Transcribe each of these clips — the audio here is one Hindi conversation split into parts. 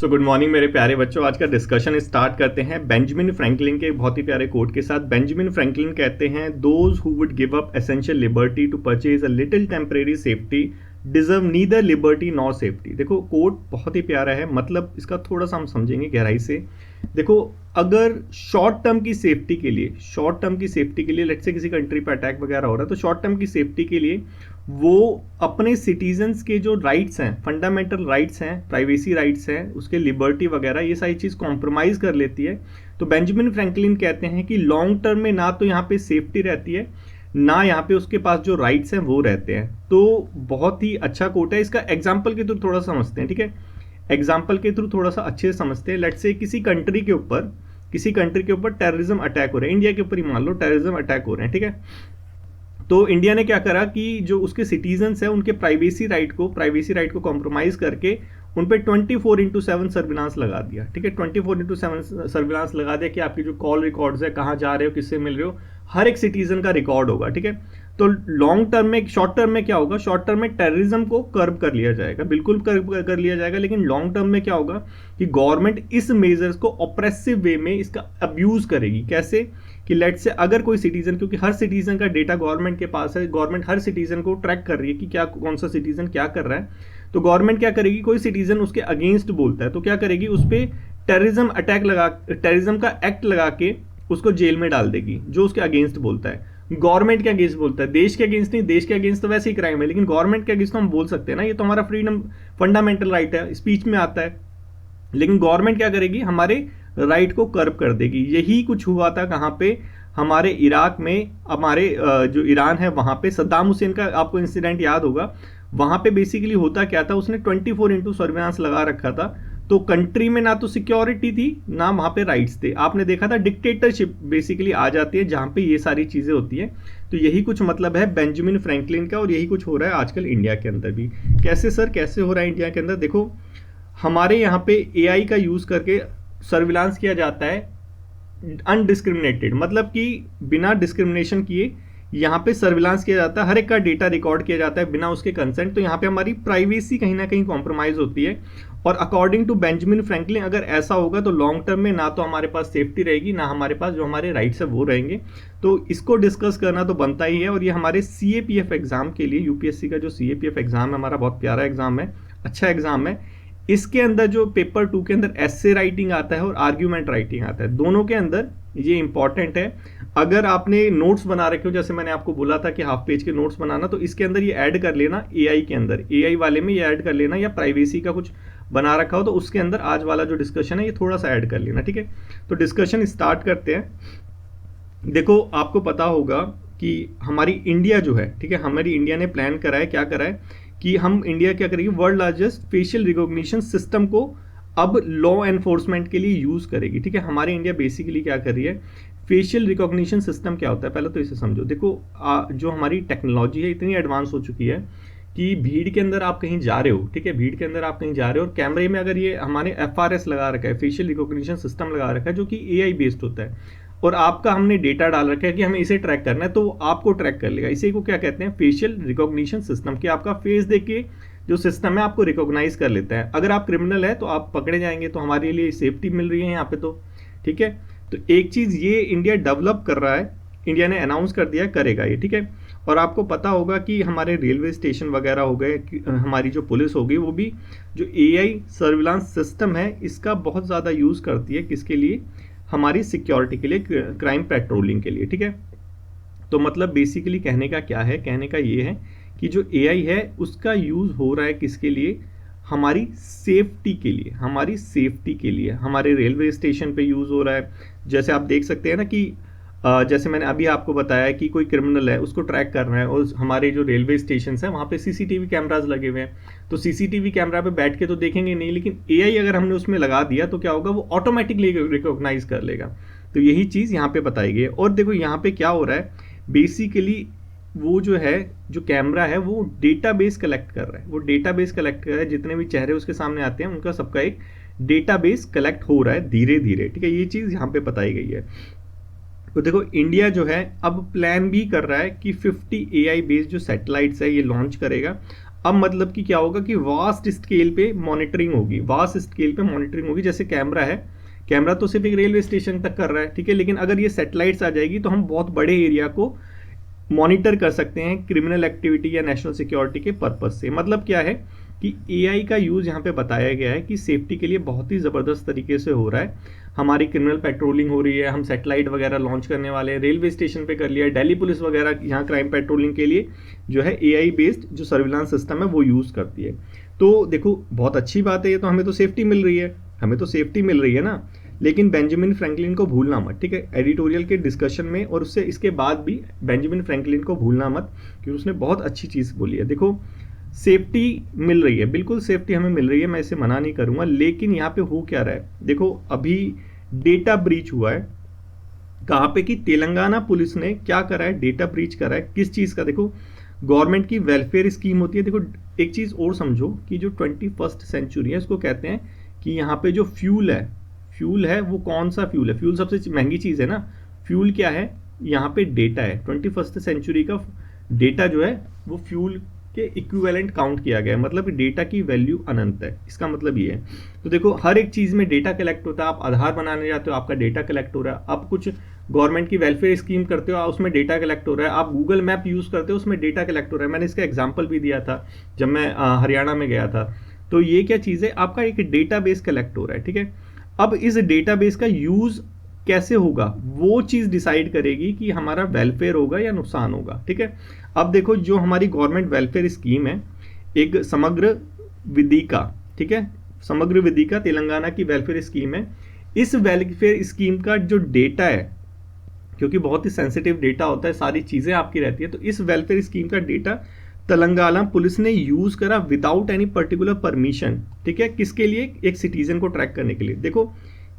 गुड मॉर्निंग मेरे प्यारे बच्चों। आज का डिस्कशन स्टार्ट करते हैं बेंजामिन फ्रैंकलिन के बहुत ही प्यारे कोट के साथ। बेंजामिन फ्रैंकलिन कहते हैं, those who would give up essential liberty to purchase a little temporary safety deserve neither liberty nor safety. देखो कोट बहुत ही प्यारा है, मतलब इसका थोड़ा सा हम समझेंगे गहराई से। देखो, अगर शॉर्ट टर्म की सेफ्टी के लिए लेट्स से किसी कंट्री पर अटैक वगैरह हो रहा है, तो शॉर्ट टर्म की सेफ्टी के लिए वो अपने सिटीजन्स के जो राइट्स हैं, फंडामेंटल राइट्स हैं, प्राइवेसी राइट्स हैं, उसके लिबर्टी वगैरह, ये सारी चीज़ कॉम्प्रोमाइज़ कर लेती है। तो बेंजामिन फ्रैंकलिन कहते हैं कि लॉन्ग टर्म में ना तो यहाँ पे सेफ्टी रहती है, ना यहाँ पे उसके पास जो राइट्स हैं वो रहते हैं। तो बहुत ही अच्छा कोट है। इसका एग्जाम्पल के थ्रू थोड़ा समझते हैं, ठीक है। एग्जाम्पल के थ्रू थोड़ा सा अच्छे से समझते हैं। लेट्स से किसी कंट्री के ऊपर टेररिज्म अटैक हो रहा है, इंडिया के ऊपर ही मान लो टेररिज्म अटैक हो रहे हैं, ठीक है। तो इंडिया ने क्या करा कि जो उसके सिटीजन्स हैं उनके प्राइवेसी राइट को कॉम्प्रोमाइज करके उन पर 24/7 सर्विलांस लगा दिया, ठीक है। 24/7 सर्विलांस लगा दिया कि आपकी जो कॉल रिकॉर्ड्स है, कहाँ जा रहे हो, किससे मिल रहे हो, हर एक सिटीजन का रिकॉर्ड होगा, ठीक है। तो लॉन्ग टर्म में, शॉर्ट टर्म में क्या होगा, शॉर्ट टर्म में टेररिज्म को कर्ब कर लिया जाएगा, बिल्कुल कर्ब कर लिया जाएगा। लेकिन लॉन्ग टर्म में क्या होगा कि गवर्नमेंट इस मेजर्स को ऑप्रेसिव वे में इसका अब्यूज करेगी। कैसे कि लेट से अगर कोई सिटीजन, क्योंकि हर सिटीजन का डेटा गवर्नमेंट के पास है, गवर्नमेंट हर सिटीजन को ट्रैक कर रही है कि क्या कौन सा सिटीजन क्या कर रहा है, तो गवर्नमेंट क्या करेगी, कोई सिटीजन उसके अगेंस्ट बोलता है तो क्या करेगी, उस पर टेररिज्म का एक्ट लगा के उसको जेल में डाल देगी, जो उसके अगेंस्ट बोलता है। गवर्नमेंट के अगेंस्ट बोलता है, देश के अगेंस्ट नहीं, देश के अगेंस्ट तो वैसे ही क्राइम है, लेकिन गवर्नमेंट के अगेंस्ट तो हम बोल सकते हैं ना, ये तो हमारा फ्रीडम, फंडामेंटल राइट है, स्पीच में आता है। लेकिन गवर्नमेंट क्या करेगी, हमारे राइट को कर्ब कर देगी। यही कुछ हुआ था कहाँ पे, हमारे इराक में, हमारे जो ईरान है वहाँ पे सद्दाम हुसैन का आपको इंसिडेंट याद होगा। वहाँ पे बेसिकली होता क्या था, उसने 24/7 सर्विलांस लगा रखा था। तो कंट्री में ना तो सिक्योरिटी थी, ना वहाँ पे राइट्स थे। आपने देखा था डिक्टेटरशिप बेसिकली आ जाती है जहाँ पे ये सारी चीज़ें होती हैं। तो यही कुछ मतलब है बेंजामिन फ्रैंकलिन का, और यही कुछ हो रहा है आजकल इंडिया के अंदर भी। कैसे सर, कैसे हो रहा है इंडिया के अंदर? देखो, हमारे यहाँ पे एआई का यूज़ करके सर्विलांस किया जाता है अनडिस्क्रिमिनेटेड, मतलब कि बिना डिस्क्रिमिनेशन किए यहाँ पे सर्विलांस किया जाता है, हर एक का डेटा रिकॉर्ड किया जाता है बिना उसके कंसेंट। तो यहाँ पे हमारी प्राइवेसी कहीं ना कहीं कॉम्प्रोमाइज होती है। और अकॉर्डिंग टू बेंजामिन फ्रैंकलिन, अगर ऐसा होगा तो लॉन्ग टर्म में ना तो हमारे पास सेफ्टी रहेगी, ना हमारे पास जो हमारे राइट्स है वो रहेंगे। तो इसको डिस्कस करना तो बनता ही है। और ये हमारे सीएपीएफ एग्जाम के लिए, यूपीएससी का जो सीएपीएफ एग्जाम है हमारा, बहुत प्यारा एग्जाम है, अच्छा एग्जाम है। इसके अंदर जो पेपर 2 के अंदर एस्से राइटिंग आता है और आर्ग्यूमेंट राइटिंग आता है, दोनों के अंदर ये इंपॉर्टेंट है। अगर आपने नोट्स बना रखे हो, जैसे मैंने आपको बोला था कि हाफ पेज के नोट्स बनाना, तो इसके अंदर ये ऐड कर लेना, एआई के अंदर, एआई वाले में ये ऐड कर लेना, या प्राइवेसी का कुछ बना रखा हो तो उसके अंदर आज वाला जो डिस्कशन है ये थोड़ा सा ऐड कर लेना, ठीक है। तो डिस्कशन स्टार्ट करते हैं। देखो, आपको पता होगा कि हमारी इंडिया जो है, ठीक है, हमारी इंडिया ने प्लान करा है, क्या करा है कि हम इंडिया क्या करेगी, world largest facial recognition system को अब लॉ एनफोर्समेंट के लिए यूज करेगी, ठीक है। हमारी इंडिया बेसिकली क्या कर रही है, फेशियल रिकॉग्निशन सिस्टम क्या होता है पहले तो इसे समझो। देखो, जो हमारी टेक्नोलॉजी है इतनी एडवांस हो चुकी है कि भीड़ के अंदर आप कहीं जा रहे हो, ठीक है, भीड़ के अंदर आप कहीं जा रहे हो और कैमरे में अगर ये हमारे एफआरएस लगा रखा है, फेशियल रिकॉग्निशन सिस्टम लगा रखा है, जो कि एआई बेस्ड होता है, और आपका हमने डेटा डाल रखा है कि हमें इसे ट्रैक करना है, तो आपको ट्रैक कर लेगा। इसी को क्या कहते हैं, फेशियल रिकॉग्निशन सिस्टम, कि आपका फेस देख के जो सिस्टम है आपको रिकॉग्नाइज कर लेता है। अगर आप क्रिमिनल है तो आप पकड़े जाएंगे, तो हमारे लिए सेफ्टी मिल रही है यहाँ पे, तो ठीक है। तो एक चीज़ ये इंडिया डेवलप कर रहा है, इंडिया ने अनाउंस कर दिया करेगा ये, ठीक है। और आपको पता होगा कि हमारे रेलवे स्टेशन वगैरह हो गए, हमारी जो पुलिस होगी, वो भी जो एआई सर्विलांस सिस्टम है इसका बहुत ज़्यादा यूज़ करती है। किसके लिए, हमारी सिक्योरिटी के लिए, क्राइम पेट्रोलिंग के लिए, ठीक है। तो मतलब बेसिकली कहने का क्या है, कहने का ये है कि जो एआई है उसका यूज़ हो रहा है किसके लिए, हमारी सेफ्टी के लिए, हमारी सेफ्टी के लिए। हमारे रेलवे स्टेशन पे यूज़ हो रहा है, जैसे आप देख सकते हैं ना कि जैसे मैंने अभी आपको बताया कि कोई क्रिमिनल है उसको ट्रैक करना है, और हमारे जो रेलवे स्टेशन है वहाँ पे सीसीटीवी कैमराज लगे हुए हैं। तो सीसीटीवी कैमरा पे बैठ के तो देखेंगे नहीं, लेकिन एआई अगर हमने उसमें लगा दिया तो क्या होगा, वो ऑटोमेटिकली रिकॉग्नाइज कर लेगा। तो यही चीज़ यहाँ पे बताई गई है। और देखो यहाँ पे क्या हो रहा है, बेसिकली वो जो है, जो कैमरा है वो डेटाबेस कलेक्ट कर रहा है, वो डेटाबेस कलेक्ट कर रहा है, जितने भी चेहरे उसके सामने आते हैं उनका सबका एक डेटाबेस कलेक्ट हो रहा है धीरे धीरे, ठीक है। ये चीज़ यहाँ पे बताई गई है। तो देखो, इंडिया जो है अब प्लान भी कर रहा है कि 50 एआई बेस्ड जो सैटेलाइट्स है ये लॉन्च करेगा। अब मतलब कि क्या होगा कि वास्ट स्केल पे मॉनिटरिंग होगी, वास्ट स्केल पे मॉनिटरिंग होगी। जैसे कैमरा है, कैमरा तो सिर्फ एक रेलवे स्टेशन तक कर रहा है, ठीक है, लेकिन अगर ये सैटेलाइट्स आ जाएगी तो हम बहुत बड़े एरिया को मॉनिटर कर सकते हैं क्रिमिनल एक्टिविटी या नेशनल सिक्योरिटी के पर्पज से। मतलब क्या है कि एआई का यूज़ यहाँ पे बताया गया है कि सेफ्टी के लिए बहुत ही ज़बरदस्त तरीके से हो रहा है। हमारी क्रिमिनल पेट्रोलिंग हो रही है, हम सैटेलाइट वगैरह लॉन्च करने वाले हैं, रेलवे स्टेशन पे कर लिया, दिल्ली पुलिस वगैरह यहाँ क्राइम पेट्रोलिंग के लिए जो है एआई बेस्ड जो सर्विलांस सिस्टम है वो यूज़ करती है। तो देखो बहुत अच्छी बात है ये, तो हमें तो सेफ्टी मिल रही है, हमें तो सेफ्टी मिल रही है ना। लेकिन बेंजामिन फ्रैंकलिन को भूलना मत, ठीक है, एडिटोरियल के डिस्कशन में और उससे इसके बाद भी बेंजामिन फ्रैंकलिन को भूलना मत, क्योंकि उसने बहुत अच्छी चीज़ बोली है। देखो सेफ्टी मिल रही है, बिल्कुल सेफ्टी हमें मिल रही है, मैं इसे मना नहीं करूंगा, लेकिन यहाँ पे हो क्या रहा है, देखो अभी डेटा ब्रीच हुआ है कहाँ पे कि तेलंगाना पुलिस ने क्या करा है, डेटा ब्रीच करा है किस चीज़ का। देखो गवर्नमेंट की वेलफेयर स्कीम होती है। देखो एक चीज़ और समझो कि जो 21st सेंचुरी है उसको कहते हैं कि यहाँ पे जो फ्यूल है वो कौन सा फ्यूल है, फ्यूल सबसे महंगी चीज़ है ना। फ्यूल क्या है, यहाँ पे डेटा है। 21st सेंचुरी का डेटा जो है वो फ्यूल के इक्विवेलेंट काउंट किया गया है, मतलब डेटा की वैल्यू अनंत है, इसका मतलब ये है। तो देखो हर एक चीज़ में डेटा कलेक्ट होता है, आप आधार बनाने जाते हो आपका डेटा कलेक्ट हो रहा है, आप कुछ गवर्नमेंट की वेलफेयर स्कीम करते हो उसमें डेटा कलेक्ट हो रहा है, आप गूगल मैप यूज़ करते हो उसमें डेटा कलेक्ट हो रहा है। मैंने इसका एग्जाम्पल भी दिया था जब मैं हरियाणा में गया था। तो ये क्या चीज़ है, आपका एक डेटा बेस कलेक्ट हो रहा है, ठीक है। अब इस डेटा बेस का यूज़ कैसे होगा वो चीज़ डिसाइड करेगी कि हमारा वेलफेयर होगा या नुकसान होगा, ठीक है। अब देखो जो हमारी गवर्नमेंट वेलफेयर स्कीम है, एक समग्र विदिका, ठीक है, समग्र विदिका तेलंगाना की वेलफेयर स्कीम है। इस वेलफेयर स्कीम का जो डेटा है, क्योंकि बहुत ही सेंसिटिव डेटा होता है, सारी चीज़ें आपकी रहती है, तो इस वेलफेयर स्कीम का डेटा तेलंगाना पुलिस ने यूज़ करा विदाउट एनी पर्टिकुलर परमिशन, ठीक है, किसके लिए, एक सिटीजन को ट्रैक करने के लिए। देखो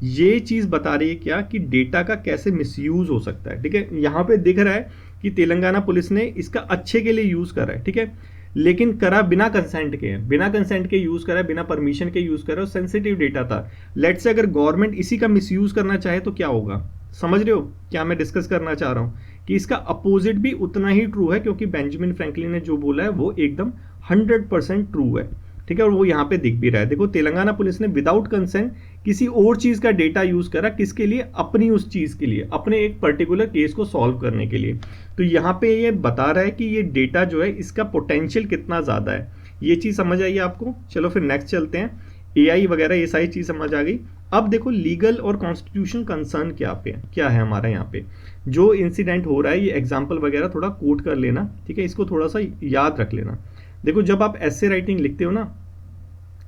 ये चीज़ बता रही है क्या कि डेटा का कैसे मिसयूज हो सकता है, ठीक है। यहाँ पे दिख रहा है कि तेलंगाना पुलिस ने इसका अच्छे के लिए यूज़ करा है, ठीक है, लेकिन करा बिना कंसेंट के, बिना कंसेंट के यूज़ करा, बिना परमिशन के यूज़ करा, और सेंसिटिव डेटा था। लेट से अगर गवर्नमेंट इसी का मिसयूज करना चाहे तो क्या होगा, समझ रहे हो क्या मैं डिस्कस करना चाह रहा हूँ, कि इसका अपोजिट भी उतना ही ट्रू है, क्योंकि बेंजामिन फ्रैंकलिन ने जो बोला है वो एकदम 100% ट्रू है, ठीक है, और वो यहाँ पे दिख भी रहा है। देखो तेलंगाना पुलिस ने विदाउट कंसेंट किसी और चीज का डेटा यूज करा, किसके लिए, अपनी उस चीज के लिए, अपने एक पर्टिकुलर केस को सॉल्व करने के लिए। तो यहाँ पे ये बता रहा है कि ये डेटा जो है इसका पोटेंशियल कितना ज्यादा है। ये चीज समझ आई आपको। चलो फिर नेक्स्ट चलते हैं, एआई वगैरह ये सारी चीज समझ आ गई। अब देखो लीगल और कॉन्स्टिट्यूशन कंसर्न क्या है हमारा यहाँ पे जो इंसिडेंट हो रहा है, ये एग्जाम्पल वगैरह थोड़ा कोट कर लेना, ठीक है, इसको थोड़ा सा याद रख लेना। देखो जब आप ऐसे राइटिंग लिखते हो ना,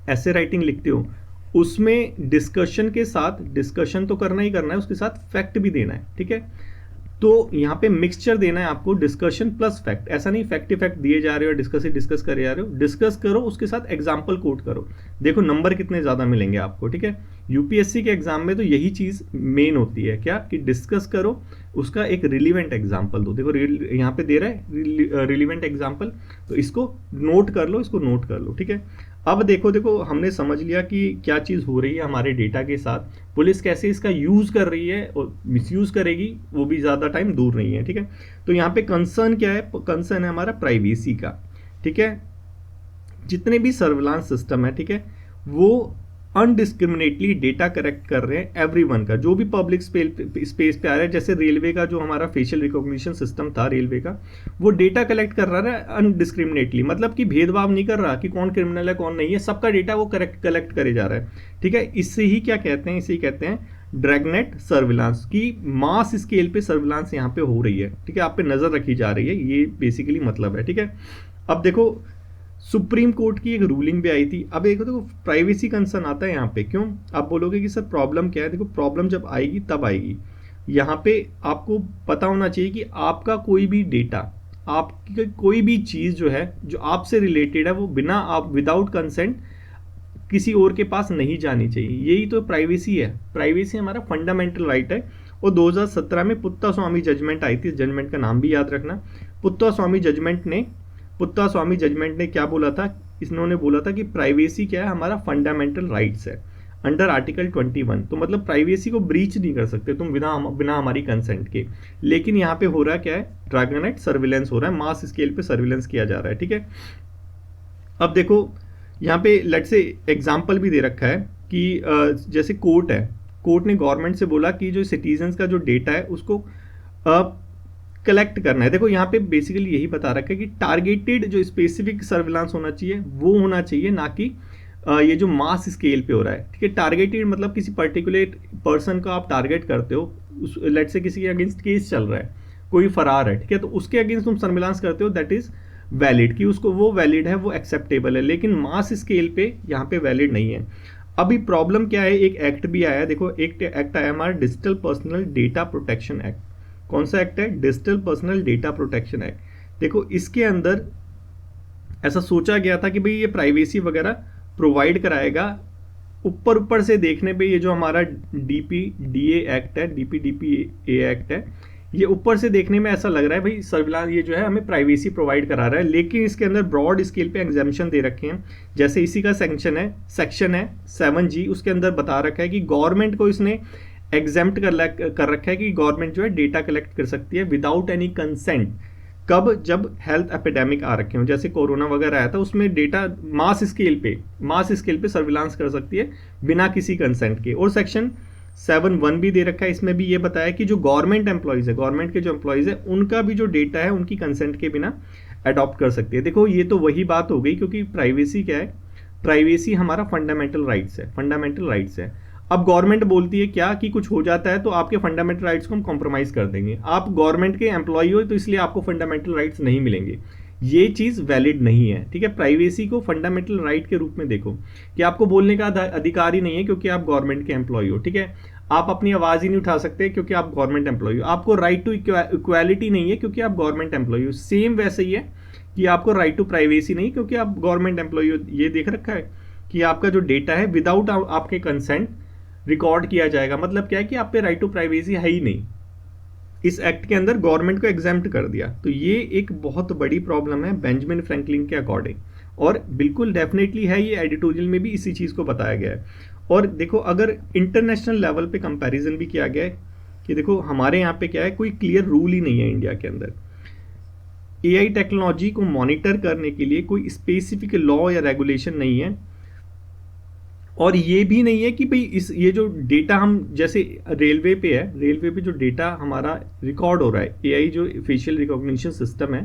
ऐसे राइटिंग लिखते हो, उसमें डिस्कशन के साथ, डिस्कशन तो करना ही करना है, उसके साथ फैक्ट भी देना है, ठीक है। तो यहाँ पे मिक्सचर देना है आपको, डिस्कशन प्लस फैक्ट। ऐसा नहीं फैक्ट ही फैक्ट दिए जा रहे हो, डिस्कस करे जा रहे हो, डिस्कस करो उसके साथ एग्जाम्पल कोट करो। देखो नंबर कितने ज़्यादा मिलेंगे आपको, ठीक है। यूपीएससी के एग्जाम में तो यही चीज़ मेन होती है, क्या कि डिस्कस करो, उसका एक रिलीवेंट एग्जाम्पल दो। देखो यहाँ पे दे रहा है रिलीवेंट एग्जाम्पल, तो इसको नोट कर लो, इसको नोट कर लो, ठीक है। अब देखो हमने समझ लिया कि क्या चीज़ हो रही है हमारे डेटा के साथ, पुलिस कैसे इसका यूज़ कर रही है और मिसयूज़ करेगी, वो भी ज़्यादा टाइम दूर नहीं है, ठीक है। तो यहाँ पे कंसर्न क्या है, कंसर्न है हमारा प्राइवेसी का, ठीक है। जितने भी सर्विलांस सिस्टम है, ठीक है, वो अनडिस्क्रिमिनेटली डेटा कलेक्ट कर रहे हैं एवरीवन का, जो भी पब्लिक स्पेस पे आ रहा है। जैसे रेलवे का जो हमारा फेशियल रिकॉग्निशन सिस्टम था रेलवे का, वो डेटा कलेक्ट कर रहा है अनडिस्क्रिमिनेटली, मतलब कि भेदभाव नहीं कर रहा कि कौन क्रिमिनल है कौन नहीं है, सबका डेटा वो कलेक्ट करे जा रहा है, ठीक है। इससे ही क्या कहते हैं, इसे ही कहते हैं ड्रैगनेट सर्विलांस की मास स्केल पे सर्विलांस यहाँ पे हो रही है, ठीक है, आप पे नजर रखी जा रही है, ये बेसिकली मतलब है, ठीक है। अब देखो सुप्रीम कोर्ट की एक रूलिंग भी आई थी। अब एक देखो प्राइवेसी कंसर्न आता है यहाँ पे, क्यों आप बोलोगे कि सर प्रॉब्लम क्या है, देखो प्रॉब्लम जब आएगी तब आएगी। यहाँ पे आपको पता होना चाहिए कि आपका कोई भी डेटा, आपकी कोई भी चीज़ जो है जो आपसे रिलेटेड है, वो बिना आप विदाउट कंसेंट किसी और के पास नहीं जानी चाहिए। यही तो प्राइवेसी है, प्राइवेसी हमारा फंडामेंटल राइट है। और 2017 में पुत्ता स्वामी जजमेंट आई थी, इस जजमेंट का नाम भी याद रखना। पुत्ता स्वामी जजमेंट ने क्या बोला था, इन्होंने बोला था कि प्राइवेसी क्या है, हमारा फंडामेंटल राइट्स है अंडर आर्टिकल 21। तो मतलब प्राइवेसी को ब्रीच नहीं कर सकते तुम बिना हमारी कंसेंट के। लेकिन यहाँ पे हो रहा क्या है, ड्रैगनेट सर्विलेंस हो रहा है, मास स्केल पे सर्विलेंस किया जा रहा है, ठीक है। अब देखो यहाँ पे लेट्स से एग्जाम्पल भी दे रखा है कि जैसे कोर्ट है, कोर्ट ने गवर्नमेंट से बोला कि जो सिटीजन्स का जो डेटा है उसको कलेक्ट करना है। देखो यहाँ पे बेसिकली यही बता रखा है कि टारगेटेड जो स्पेसिफिक सर्विलांस होना चाहिए वो होना चाहिए, ना कि ये जो मास स्केल पे हो रहा है। ठीक है, टारगेटेड मतलब किसी पर्टिकुलर पर्सन को आप टारगेट करते हो, उस लेट से किसी के अगेंस्ट केस चल रहा है, कोई फरार है, ठीक है, तो उसके अगेंस्ट तुम सर्विलांस करते हो, दैट इज वैलिड, कि उसको वो वैलिड है, वो एक्सेप्टेबल है। लेकिन मास स्केल पे यहाँ पे वैलिड नहीं है। अभी प्रॉब्लम क्या है, एक एक्ट भी आया, देखो एक एक्ट आया हमारा digital personal data protection act. कौन सा एक्ट है? Digital personal data protection act. देखो इसके अंदर ऐसा सोचा गया था कि भाई ये प्राइवेसी वगैरह प्रोवाइड कराएगा। ऊपर ऊपर से देखने पे ये जो हमारा डीपीडीए एक्ट है, डीपीडीपीए एक्ट है, ये ऊपर से देखने में ऐसा लग रहा है भाई सर्विलांस ये जो है हमें प्राइवेसी प्रोवाइड करा रहा है, लेकिन इसके अंदर ब्रॉड स्केल पे एग्जाम्पशन दे रखे हैं। जैसे इसी का सेक्शन है 7G, उसके अंदर बता रखा है कि गवर्नमेंट को इसने एग्जेम्प्ट कर रखा है कि गवर्नमेंट जो है डेटा कलेक्ट कर सकती है विदाउट एनी कंसेंट। कब? जब हेल्थ एपिडेमिक आ रखे हो, जैसे कोरोना वगैरह आया था, उसमें डेटा मास स्केल पे सर्विलांस कर सकती है बिना किसी कंसेंट के। और सेक्शन 7(1) भी दे रखा है, इसमें भी ये बताया कि जो गवर्नमेंट एम्प्लॉयज़ है, गवर्नमेंट के जो एम्प्लॉयज़ है, उनका भी जो डेटा है उनकी कंसेंट के बिना अडॉप्ट कर सकती है। देखो ये तो वही बात हो गई, क्योंकि प्राइवेसी क्या है? प्राइवेसी हमारा फंडामेंटल राइट्स है। अब गवर्नमेंट बोलती है क्या कि कुछ हो जाता है तो आपके फंडामेंटल राइट्स को हम कॉम्प्रोमाइज कर देंगे। आप गवर्नमेंट के एम्प्लॉय हो तो इसलिए आपको फंडामेंटल राइट्स नहीं मिलेंगे, ये चीज़ वैलिड नहीं है। ठीक है, प्राइवेसी को फंडामेंटल राइट के रूप में देखो कि आपको बोलने का अधिकार ही नहीं है क्योंकि आप गवर्नमेंट के एम्प्लॉय हो। ठीक है, आप अपनी आवाज़ ही नहीं उठा सकते क्योंकि आप गवर्नमेंट एम्प्लॉय हो। आपको राइट टू इक्वालिटी नहीं है क्योंकि आप गवर्नमेंट एम्प्लॉय हो। सेम वैसे ही है कि आपको राइट टू प्राइवेसी नहीं क्योंकि आप गवर्नमेंट एम्प्लॉय हो। ये देख रखा है कि आपका जो डेटा है विदाउट आपके कंसेंट रिकॉर्ड किया जाएगा। मतलब क्या है कि आप पे राइट टू प्राइवेसी है ही नहीं। इस एक्ट के अंदर गवर्नमेंट को एग्जेम्प्ट कर दिया। तो ये एक बहुत बड़ी प्रॉब्लम है बेंजामिन फ्रैंकलिन के अकॉर्डिंग, और बिल्कुल डेफिनेटली है, ये एडिटोरियल में भी इसी चीज़ को बताया गया है। और देखो अगर इंटरनेशनल लेवल पे कंपैरिजन भी किया गया है कि देखो हमारे यहाँ पे क्या है, कोई क्लियर रूल ही नहीं है इंडिया के अंदर। एआई टेक्नोलॉजी को मॉनिटर करने के लिए कोई स्पेसिफिक लॉ या रेगुलेशन नहीं है, और ये भी नहीं है कि भाई ये जो डेटा हम जैसे रेलवे पे जो डेटा हमारा रिकॉर्ड हो रहा है, एआई जो फेशियल रिकॉग्निशन सिस्टम है,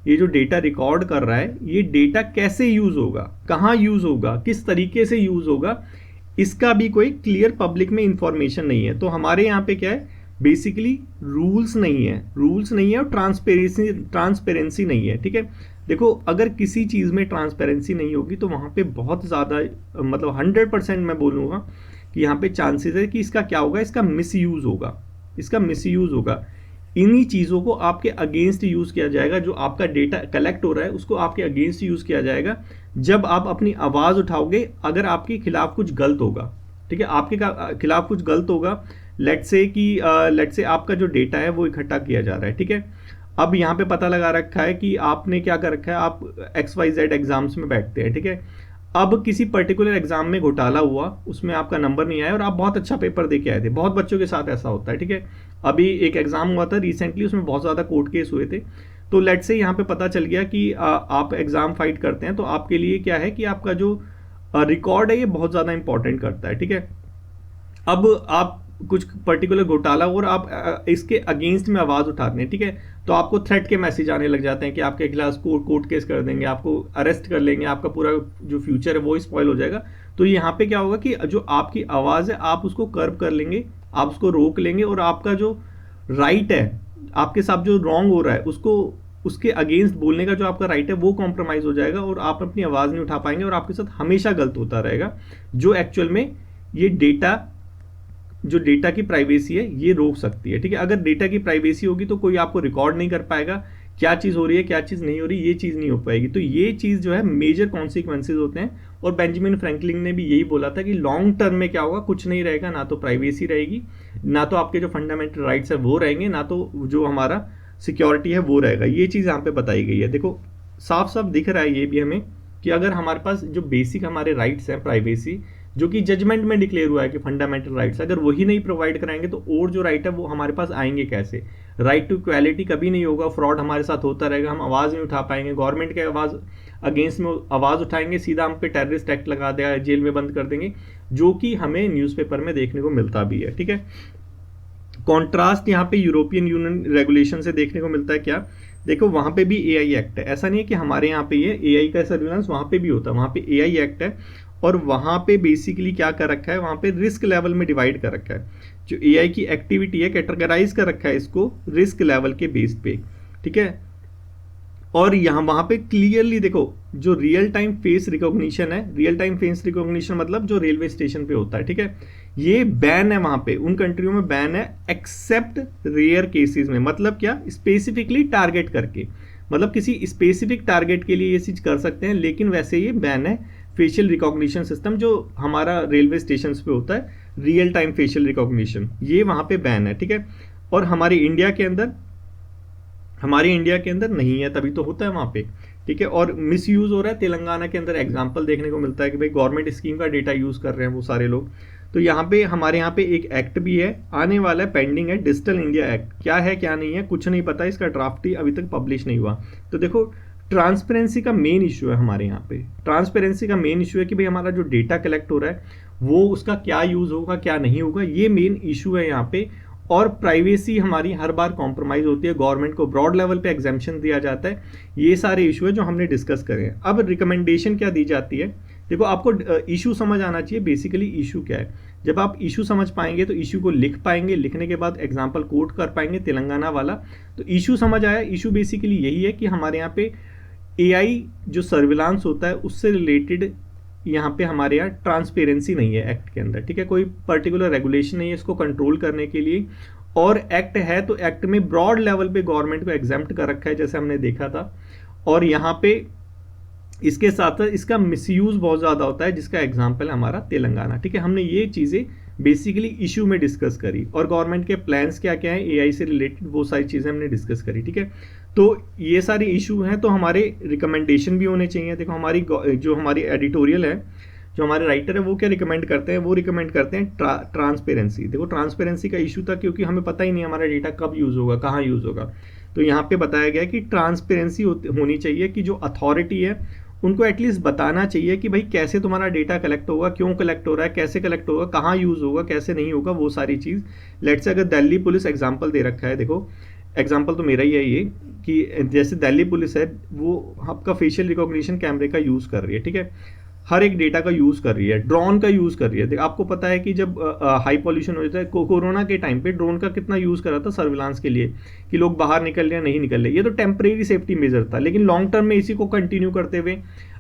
ये जो डेटा रिकॉर्ड कर रहा है, ये डेटा कैसे यूज़ होगा, कहाँ यूज़ होगा, किस तरीके से यूज़ होगा, इसका भी कोई क्लियर पब्लिक में इंफॉर्मेशन नहीं है। तो हमारे यहाँ पे क्या है, बेसिकली रूल्स नहीं है और ट्रांसपेरेंसी नहीं है। ठीक है, देखो अगर किसी चीज़ में ट्रांसपेरेंसी नहीं होगी तो वहाँ पे बहुत ज़्यादा, मतलब 100% मैं बोलूँगा कि यहाँ पे चांसेस है कि इसका क्या होगा, इसका मिसयूज़ होगा। इन्हीं चीज़ों को आपके अगेंस्ट यूज़ किया जाएगा। जो आपका डेटा कलेक्ट हो रहा है उसको आपके अगेंस्ट यूज़ किया जाएगा जब आप अपनी आवाज़ उठाओगे, अगर आपके खिलाफ कुछ गलत होगा। ठीक है, आपके खिलाफ कुछ गलत होगा, लेट्स से आपका जो डेटा है वो इकट्ठा किया जा रहा है। ठीक है, अब यहाँ पे पता लगा रखा है कि आपने क्या कर रखा है, आप XYZ एग्जाम्स में बैठते हैं। ठीक है, अब किसी पर्टिकुलर एग्जाम में घोटाला हुआ, उसमें आपका नंबर नहीं आया और आप बहुत अच्छा पेपर दे के आए थे। बहुत बच्चों के साथ ऐसा होता है। ठीक है, अभी एक एग्जाम हुआ था रिसेंटली, उसमें बहुत ज़्यादा कोर्ट केस हुए थे। तो लेट से यहाँ पे पता चल गया कि आप एग्जाम फाइट करते हैं तो आपके लिए क्या है कि आपका जो रिकॉर्ड है ये बहुत ज़्यादा इंपॉर्टेंट करता है। ठीक है, अब आप कुछ पर्टिकुलर घोटाला और आप इसके अगेंस्ट में आवाज़ उठाते हैं। ठीक है, तो आपको थ्रेट के मैसेज आने लग जाते हैं कि आपके खिलाफ कोर्ट केस कर देंगे, आपको अरेस्ट कर लेंगे, आपका पूरा जो फ्यूचर है वो स्पॉइल हो जाएगा। तो यहाँ पे क्या होगा कि जो आपकी आवाज़ है आप उसको कर्व कर लेंगे, आप उसको रोक लेंगे, और आपका जो राइट है, आपके साथ जो रॉन्ग हो रहा है उसको उसके अगेंस्ट बोलने का जो आपका राइट है वो कॉम्प्रोमाइज़ हो जाएगा और आप अपनी आवाज़ नहीं उठा पाएंगे और आपके साथ हमेशा गलत होता रहेगा, जो एक्चुअल में ये जो डेटा की प्राइवेसी है ये रोक सकती है। ठीक है, अगर डेटा की प्राइवेसी होगी तो कोई आपको रिकॉर्ड नहीं कर पाएगा, क्या चीज़ हो रही है क्या चीज़ नहीं हो रही, ये चीज़ नहीं हो पाएगी। तो ये चीज़ जो है मेजर कॉन्सिक्वेंसेज होते हैं, और बेंजामिन फ्रैंकलिन ने भी यही बोला था कि लॉन्ग टर्म में क्या होगा, कुछ नहीं रहेगा, ना तो प्राइवेसी रहेगी, ना तो आपके जो फंडामेंटल राइट्स है वो रहेंगे, ना तो जो हमारा सिक्योरिटी है वो रहेगा। ये चीज़ यहाँ पे बताई गई है। देखो साफ साफ दिख रहा है ये भी हमें कि अगर हमारे पास जो बेसिक हमारे राइट्स हैं प्राइवेसी, जो कि जजमेंट में डिक्लेयर हुआ है कि फंडामेंटल राइट्स, अगर वही नहीं प्रोवाइड कराएंगे तो और जो राइट है वो हमारे पास आएंगे कैसे? राइट टू इक्वालिटी कभी नहीं होगा, फ्रॉड हमारे साथ होता रहेगा, हम आवाज़ नहीं उठा पाएंगे, गवर्नमेंट के आवाज़ अगेंस्ट में आवाज़ उठाएंगे सीधा हम पे टेररिस्ट एक्ट लगा देगा, जेल में बंद कर देंगे, जो कि हमें न्यूज़पेपर में देखने को मिलता भी है। ठीक है, कॉन्ट्रास्ट यहाँ पे यूरोपियन यूनियन रेगुलेशन से देखने को मिलता है क्या? देखो वहाँ पे भी एआई एक्ट है, ऐसा नहीं है कि हमारे यहाँ पे ये एआई का सर्विलांस वहाँ पे भी होता है, वहाँ पे एआई एक्ट है और वहाँ पे बेसिकली क्या कर रखा है, वहाँ पे रिस्क लेवल में डिवाइड कर रखा है, जो एआई की एक्टिविटी है कैटेगराइज कर रखा है इसको रिस्क लेवल के बेस पे। ठीक है, और यहाँ वहाँ पे क्लियरली देखो जो रियल टाइम फेस रिकॉग्निशन है, रियल टाइम फेस रिकॉग्निशन मतलब जो रेलवे स्टेशन पे होता है, ठीक है, ये बैन है वहाँ पे, उन कंट्रियों में बैन है एक्सेप्ट रेयर केसेस में। मतलब क्या? स्पेसिफिकली टारगेट करके, मतलब किसी स्पेसिफिक टारगेट के लिए ये चीज़ कर सकते हैं, लेकिन वैसे ये बैन है फेशियल रिकॉग्निशन सिस्टम जो हमारा रेलवे स्टेशन पे होता है, रियल टाइम फेशियल रिकॉग्निशन, ये वहाँ पे बैन है। ठीक है, और हमारे इंडिया के अंदर नहीं है, तभी तो होता है वहाँ पे। ठीक है, और मिस यूज़ हो रहा है तेलंगाना के अंदर, एग्जाम्पल देखने को मिलता है कि भाई गवर्नमेंट स्कीम का डेटा यूज़ कर रहे हैं वो सारे लोग। तो यहाँ पे हमारे यहाँ पे एक एक्ट भी है, आने वाला है, पेंडिंग है, डिजिटल इंडिया एक्ट। क्या है क्या नहीं है कुछ नहीं पता, इसका ड्राफ्ट ही अभी तक पब्लिश नहीं हुआ। तो देखो ट्रांसपेरेंसी का मेन इशू है हमारे यहाँ पे, ट्रांसपेरेंसी का मेन इशू है कि भाई हमारा जो डेटा कलेक्ट हो रहा है वो उसका क्या यूज़ होगा क्या नहीं होगा, ये मेन इशू है यहाँ पे। और प्राइवेसी हमारी हर बार कॉम्प्रोमाइज़ होती है, गवर्नमेंट को ब्रॉड लेवल पे एग्जाम्पशन दिया जाता है, ये सारे इशू है जो हमने डिस्कस करे। अब रिकमेंडेशन क्या दी जाती है? देखो आपको इशू समझ आना चाहिए, बेसिकली इशू क्या है। जब आप इशू समझ पाएंगे तो इशू को लिख पाएंगे, लिखने के बाद एग्जाम्पल कोट कर पाएंगे तेलंगाना वाला, तो इशू समझ आया। इशू बेसिकली यही है कि हमारे यहाँ पे एआई जो सर्विलांस होता है उससे रिलेटेड यहाँ पे हमारे यहाँ ट्रांसपेरेंसी नहीं है एक्ट के अंदर। ठीक है, कोई पर्टिकुलर रेगुलेशन नहीं है इसको कंट्रोल करने के लिए, और एक्ट है तो एक्ट में ब्रॉड लेवल पे गवर्नमेंट को एग्जाम्प्ट कर रखा है जैसे हमने देखा था। और यहाँ पे इसके साथ साथ इसका मिसयूज बहुत ज़्यादा होता है, जिसका एग्जाम्पल है हमारा तेलंगाना। ठीक है, हमने ये चीज़ें बेसिकली इशू में डिस्कस करी, और गवर्नमेंट के प्लान्स क्या क्या है एआई से रिलेटेड वो सारी चीज़ें हमने डिस्कस करी। ठीक है, तो ये सारे इशू हैं, तो हमारे रिकमेंडेशन भी होने चाहिए। देखो हमारी जो हमारी एडिटोरियल है, जो हमारे राइटर है वो क्या रिकमेंड करते हैं? वो रिकमेंड करते हैं ट्रांसपेरेंसी। देखो ट्रांसपेरेंसी का इशू था क्योंकि हमें पता ही नहीं हमारा डेटा कब यूज़ होगा, कहाँ यूज़ होगा। तो यहाँ पे बताया गया कि ट्रांसपेरेंसी होनी चाहिए, कि जो अथॉरिटी है उनको एटलीस्ट बताना चाहिए कि भाई कैसे तुम्हारा डेटा कलेक्ट होगा, क्यों कलेक्ट हो रहा है, कैसे कलेक्ट होगा, कहाँ यूज़ होगा, कैसे नहीं होगा, वो सारी चीज़। लेट्स से अगर दिल्ली पुलिस एग्जाम्पल दे रखा है, देखो एग्जाम्पल तो मेरा ही है ये, कि जैसे दिल्ली पुलिस है वो आपका फेशियल रिकॉग्निशन कैमरे का यूज़ कर रही है। ठीक है, हर एक डेटा का यूज़ कर रही है, ड्रोन का यूज़ कर रही है। आपको पता है कि जब हाई पॉल्यूशन हो जाता है, कोरोना के टाइम पे ड्रोन का कितना यूज़ करा था सर्विलांस के लिए, कि लोग बाहर निकल रहे हैं नहीं निकल रहे। ये तो टेम्परेरी सेफ्टी मेजर था, लेकिन लॉन्ग टर्म में इसी को कंटिन्यू करते हुए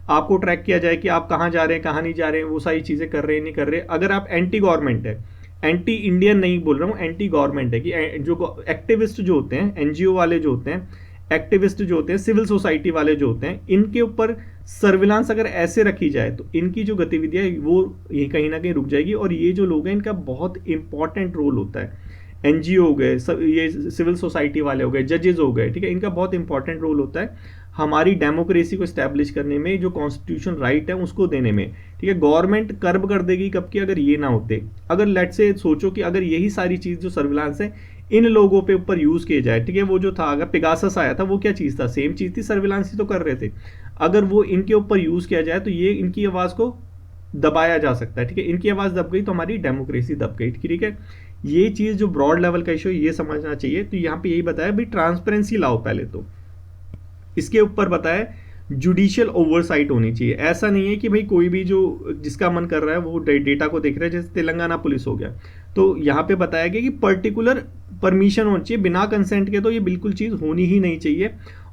आपको ट्रैक किया जाए कि आप कहाँ जा रहे हैं कहाँ नहीं जा रहे हैं, वो सारी चीज़ें कर रहे हैं नहीं कर रहे। अगर आप एंटी गवर्नमेंट है, एंटी इंडियन नहीं बोल रहा हूँ, एंटी गवर्नमेंट है, कि जो एक्टिविस्ट जो होते हैं, एनजीओ वाले जो होते हैं, एक्टिविस्ट जो होते हैं, सिविल सोसाइटी वाले जो होते हैं, इनके ऊपर सर्विलांस अगर ऐसे रखी जाए तो इनकी जो गतिविधियाँ वो ये कहीं ना कहीं रुक जाएगी। और ये जो लोग हैं इनका बहुत इंपॉर्टेंट रोल होता है, एनजीओ हो गए, ये सिविल सोसाइटी वाले हो गए, जजेस हो गए, ठीक है, इनका बहुत इंपॉर्टेंट रोल होता है हमारी डेमोक्रेसी को इस्टेब्लिश करने में, जो कॉन्स्टिट्यूशन राइट है उसको देने में। ठीक है, गवर्नमेंट कर्ब कर देगी कब की, अगर ये ना होते। अगर लेट से सोचो कि अगर यही सारी चीज़ जो सर्विलांस है इन लोगों पे ऊपर यूज़ किए जाए, ठीक है, वो जो था अगर पेगासस आया था वो क्या चीज़ था, सेम चीज़ थी, सर्विलांस ही तो कर रहे थे। अगर वो इनके ऊपर यूज़ किया जाए तो ये इनकी आवाज़ को दबाया जा सकता है। ठीक है, इनकी आवाज़ दब गई तो हमारी डेमोक्रेसी दब गई। ठीक है, ये चीज़ जो ब्रॉड लेवल का इशू है ये समझना चाहिए। तो यहाँ पे यही बताया भाई ट्रांसपेरेंसी लाओ पहले, तो इसके ऊपर बताया जुडिशियल ओवरसाइट होनी चाहिए। ऐसा नहीं है कि भाई कोई भी जो जिसका मन कर रहा है वो डेटा को देख रहा है, जैसे तेलंगाना पुलिस हो गया। तो यहाँ पे बताया गया कि पर्टिकुलर परमिशन होनी चाहिए, बिना कंसेंट के तो ये बिल्कुल चीज़ होनी ही नहीं चाहिए,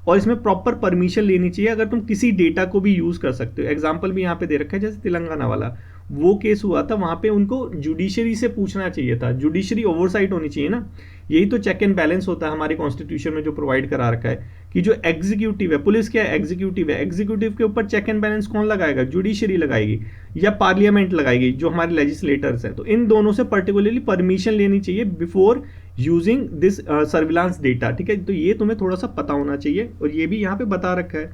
और इसमें प्रॉपर परमिशन लेनी चाहिए अगर तुम किसी डेटा को भी यूज़ कर सकते हो। एग्जाम्पल भी यहाँ पे दे रखा है, जैसे तेलंगाना वाला वो केस हुआ था, वहाँ पे उनको जुडिशरी से पूछना चाहिए था, जुडिशरी ओवरसाइट होनी चाहिए ना। यही तो चेक एंड बैलेंस होता है हमारे कॉन्स्टिट्यूशन में जो प्रोवाइड करा रखा है, कि जो एग्जीक्यूटिव है, पुलिस क्या है, एग्जीक्यूटिव है, एग्जीक्यूटिव के ऊपर चेक एंड बैलेंस कौन लगाएगा, जुडिशरी लगाएगी या पार्लियामेंट लगाएगी, जो हमारे लेजिस्लेटर्स हैं। तो इन दोनों से पर्टिकुलरली परमिशन लेनी चाहिए before using this surveillance data. ठीक है, तो ये तुम्हें थोड़ा सा पता होना चाहिए, और ये भी यहाँ पे बता रखा है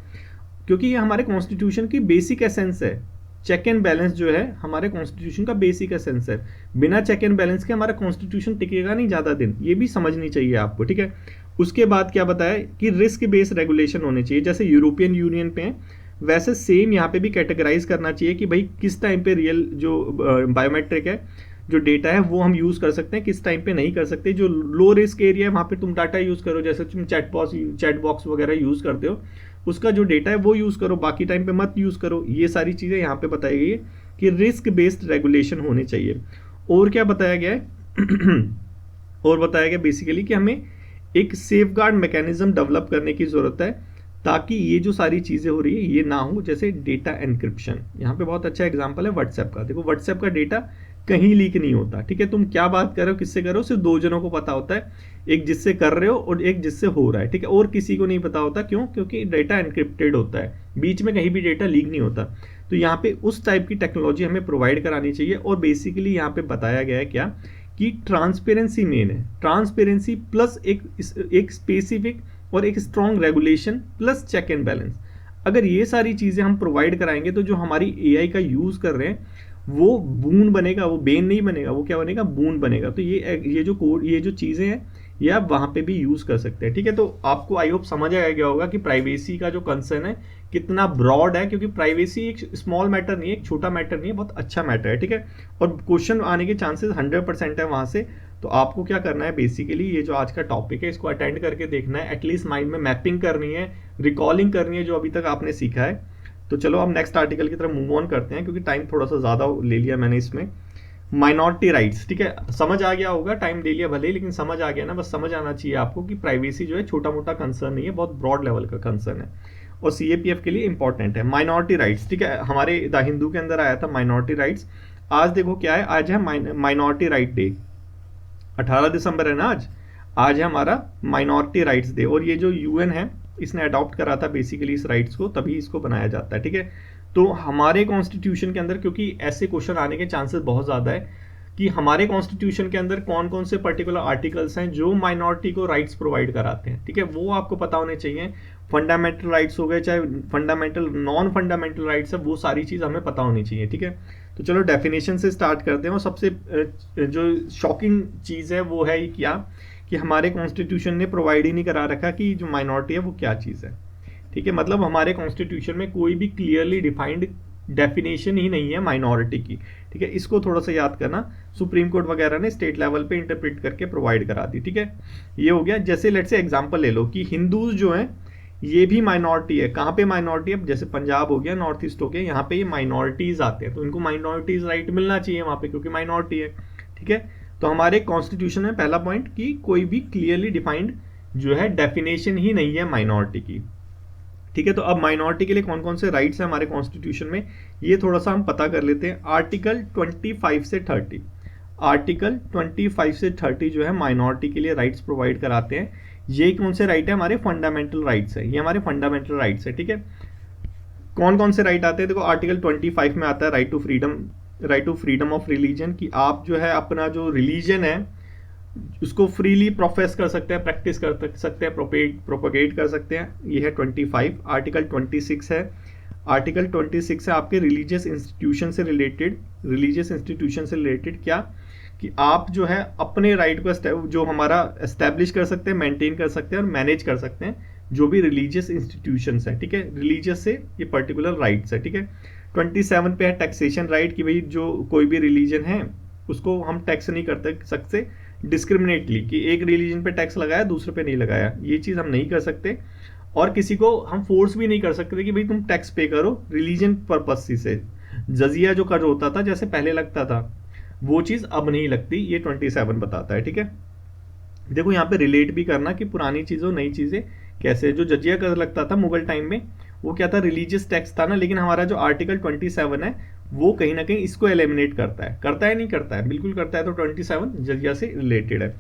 क्योंकि ये हमारे कॉन्स्टिट्यूशन की बेसिक एसेंस है। चेक एंड बैलेंस जो है हमारे कॉन्स्टिट्यूशन का बेसिक एसेंस है। बिना चेक एंड बैलेंस के हमारा कॉन्स्टिट्यूशन टिकेगा नहीं ज़्यादा दिन, ये भी समझनी चाहिए आपको, ठीक है। उसके बाद क्या बताया कि रिस्क बेस्ड रेगुलेशन होने चाहिए, जैसे यूरोपियन यूनियन पे है वैसे सेम यहाँ पे भी कैटेगराइज करना चाहिए कि भाई किस टाइम पे रियल जो बायोमेट्रिक है जो डेटा है वो हम यूज़ कर सकते हैं, किस टाइम पे नहीं कर सकते। जो लो रिस्क एरिया है वहाँ पे तुम डाटा यूज़ करो, जैसे तुम चैट बॉक्स वगैरह यूज़ करते हो उसका जो डेटा है वो यूज़ करो, बाकी टाइम पे मत यूज़ करो। ये सारी चीज़ें यहाँ पे बताई गई है कि रिस्क बेस्ड रेगुलेशन होने चाहिए। और क्या बताया गया है और बताया गया बेसिकली कि हमें एक सेफगार्ड मैकेनिज्म डेवलप करने की ज़रूरत है ताकि ये जो सारी चीज़ें हो रही है ये ना हो, जैसे डेटा एनक्रिप्शन। यहाँ पे बहुत अच्छा एग्जांपल है व्हाट्सएप का। देखो व्हाट्सएप का डेटा कहीं लीक नहीं होता, ठीक है। तुम क्या बात कर रहे हो, किससे कर रहे हो, सिर्फ दो जनों को पता होता है, एक जिससे कर रहे हो और एक जिससे हो रहा है, ठीक है। और किसी को नहीं पता होता, क्यों? क्योंकि डेटा एनक्रिप्टेड होता है, बीच में कहीं भी डेटा लीक नहीं होता। तो यहाँ पे उस टाइप की टेक्नोलॉजी हमें प्रोवाइड करानी चाहिए। और बेसिकली यहाँ पे बताया गया है क्या कि ट्रांसपेरेंसी मेन है, ट्रांसपेरेंसी प्लस एक स्पेसिफिक और एक strong regulation plus check and balance. अगर ये सारी चीज़ें हम प्रोवाइड कराएंगे तो जो हमारी एआई का यूज़ कर रहे हैं वो बून बनेगा, वो बेन नहीं बनेगा, वो क्या बनेगा, बून बनेगा। तो ये जो कोड, ये जो चीज़ें हैं ये आप वहाँ पे भी यूज़ कर सकते हैं, ठीक है। तो आपको आई होप समझ आ गया होगा कि प्राइवेसी का जो कंसर्न है कितना ब्रॉड है, क्योंकि प्राइवेसी एक स्मॉल मैटर नहीं है, एक छोटा मैटर नहीं है, बहुत अच्छा मैटर है, ठीक है। और क्वेश्चन आने के चांसेस 100% है वहाँ से। तो आपको क्या करना है बेसिकली, ये जो आज का टॉपिक है इसको अटेंड करके देखना है, एटलीस्ट माइंड में मैपिंग करनी है, रिकॉलिंग करनी है जो अभी तक आपने सीखा है। तो चलो अब नेक्स्ट आर्टिकल की तरफ मूव ऑन करते हैं, क्योंकि टाइम थोड़ा सा ज़्यादा ले लिया मैंने इसमें। माइनॉरिटी राइट्स, ठीक है, समझ आ गया होगा, टाइम ले लिया भले ही, लेकिन समझ आ गया ना। बस समझ आना चाहिए आपको कि प्राइवेसी जो है छोटा मोटा कंसर्न नहीं है, बहुत ब्रॉड लेवल का कंसर्न है और सीएपीएफ के लिए इंपॉर्टेंट है। माइनॉरिटी राइट्स, ठीक है, हमारे द हिंदू के अंदर आया था माइनॉरिटी राइट्स। आज देखो क्या है, आज है माइनॉरिटी राइट डे, 18 दिसंबर है ना आज है हमारा माइनॉरिटी राइट्स डे। और ये जो यूएन है इसने अडॉप्ट करा था बेसिकली इस राइट्स को, तभी इसको बनाया जाता है, ठीक है। तो हमारे कॉन्स्टिट्यूशन के अंदर, क्योंकि ऐसे क्वेश्चन आने के चांसेस बहुत ज़्यादा है कि हमारे कॉन्स्टिट्यूशन के अंदर कौन कौन से पर्टिकुलर आर्टिकल्स हैं जो माइनॉरिटी को राइट्स प्रोवाइड कराते हैं, ठीक है, वो आपको पता होने चाहिए। फंडामेंटल राइट्स हो गए, चाहे फंडामेंटल नॉन फंडामेंटल राइट्स है, वो सारी चीज़ हमें पता होनी चाहिए, ठीक है। तो चलो डेफिनेशन से स्टार्ट करते हैं। और सबसे जो शॉकिंग चीज़ है वो है क्या कि हमारे कॉन्स्टिट्यूशन ने प्रोवाइड ही नहीं करा रखा कि जो माइनॉरिटी है वो क्या चीज़ है, ठीक है। मतलब हमारे कॉन्स्टिट्यूशन में कोई भी क्लियरली डिफाइंड डेफिनेशन ही नहीं है माइनॉरिटी की, ठीक है। इसको थोड़ा सा याद करना, सुप्रीम कोर्ट वगैरह ने स्टेट लेवल पे इंटरप्रेट करके प्रोवाइड करा दी, ठीक है। ये हो गया। जैसे लेट्स से एग्जांपल ले लो कि हिंदूज जो हैं ये भी माइनॉरिटी है। कहाँ पे माइनॉरिटी है? जैसे पंजाब हो गया, नॉर्थ ईस्ट हो गया, यहाँ पे ये माइनॉरिटीज आते हैं, तो इनको माइनॉरिटीज राइट मिलना चाहिए वहाँ पे, क्योंकि माइनॉरिटी है, ठीक है। तो हमारे कॉन्स्टिट्यूशन में पहला पॉइंट कि कोई भी क्लियरली डिफाइंड जो है डेफिनेशन ही नहीं है माइनॉरिटी की, ठीक है। तो अब माइनॉरिटी के लिए कौन कौन से राइट्स हैं हमारे कॉन्स्टिट्यूशन में, ये थोड़ा सा हम पता कर लेते हैं। आर्टिकल 25 से 30, आर्टिकल 25 से 30 जो है माइनॉरिटी के लिए राइट्स प्रोवाइड कराते हैं। ये कौन से राइट है? हमारे फंडामेंटल राइट्स है, ये हमारे फंडामेंटल राइट्स है, ठीक है। कौन कौन से राइट आते हैं? देखो आर्टिकल 25 में आता है right to freedom of religion, कि आप जो है अपना जो रिलीजन है उसको फ्रीली प्रोफेस कर सकते हैं, प्रैक्टिस कर सकते हैं, प्रोपोगेट कर सकते हैं, ये है 25। आर्टिकल 26 है, आर्टिकल 26 है आपके रिलीजियस इंस्टीट्यूशन से रिलेटेड क्या कि आप जो है अपने राइट को जो हमारा एस्टेब्लिश कर सकते हैं, मेंटेन कर सकते हैं और मैनेज कर सकते हैं जो भी रिलीजियस इंस्टीट्यूशंस है, ठीक है। रिलीजियस से ये पर्टिकुलर राइट्स है, ठीक है। 27 पे है टैक्सेशन राइट, कि भाई जो कोई भी रिलीजन है उसको हम टैक्स नहीं कर सकते डिस्क्रिमिनेटली, कि एक रिलीजन पे टैक्स लगाया दूसरे पे नहीं लगाया, ये चीज़ हम नहीं कर सकते। और किसी को हम फोर्स भी नहीं कर सकते कि भाई तुम टैक्स पे करो रिलीजन पर्पस से। जजिया जो कर होता था जैसे पहले लगता था, वो चीज़ अब नहीं लगती, ये 27 बताता है, ठीक है। देखो यहाँ पे रिलेट भी करना कि पुरानी चीज़ों नई चीज़ें कैसे, जो जजिया कर लगता था मुगल टाइम में वो क्या था, रिलीजियस टैक्स था ना, लेकिन हमारा जो आर्टिकल 27 है वो कहीं ना कहीं इसको एलिमिनेट करता है नहीं करता है, बिल्कुल करता है। तो 27 जजिया से रिलेटेड है।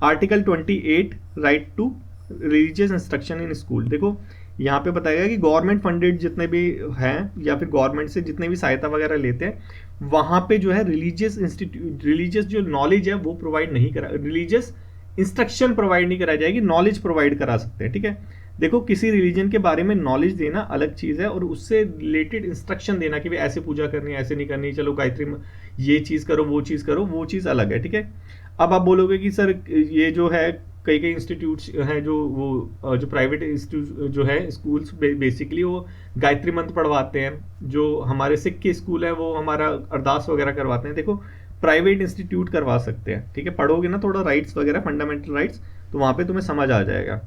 Article 28 right to religious instruction in school, देखो यहाँ पे बताया गया कि गवर्नमेंट फंडेड जितने भी हैं या फिर गवर्नमेंट से जितने भी सहायता वगैरह लेते हैं वहाँ पे जो है रिलीजियस जो नॉलेज है वो प्रोवाइड नहीं करा, रिलीजियस इंस्ट्रक्शन प्रोवाइड नहीं कराई जाएगी, नॉलेज प्रोवाइड करा सकते हैं, ठीक है। देखो किसी रिलीजन के बारे में नॉलेज देना अलग चीज़ है, और उससे रिलेटेड इंस्ट्रक्शन देना कि भाई ऐसे पूजा करनी है, ऐसे नहीं करनी, चलो गायत्री ये चीज़ करो, वो चीज़ करो, वो चीज़ अलग है, ठीक है। अब आप बोलोगे कि सर ये जो है कई कई इंस्टीट्यूट्स हैं जो वो जो प्राइवेट इंस्टीट्यूट जो है स्कूल्स बेसिकली वो गायत्री मंत्र पढ़वाते हैं, जो हमारे सिख के स्कूल है वो हमारा अरदास वगैरह करवाते हैं। देखो प्राइवेट इंस्टीट्यूट करवा सकते हैं, ठीक है, पढ़ोगे ना थोड़ा राइट्स वगैरह, फंडामेंटल राइट्स, तो वहाँ पे तुम्हें समझ आ जाएगा,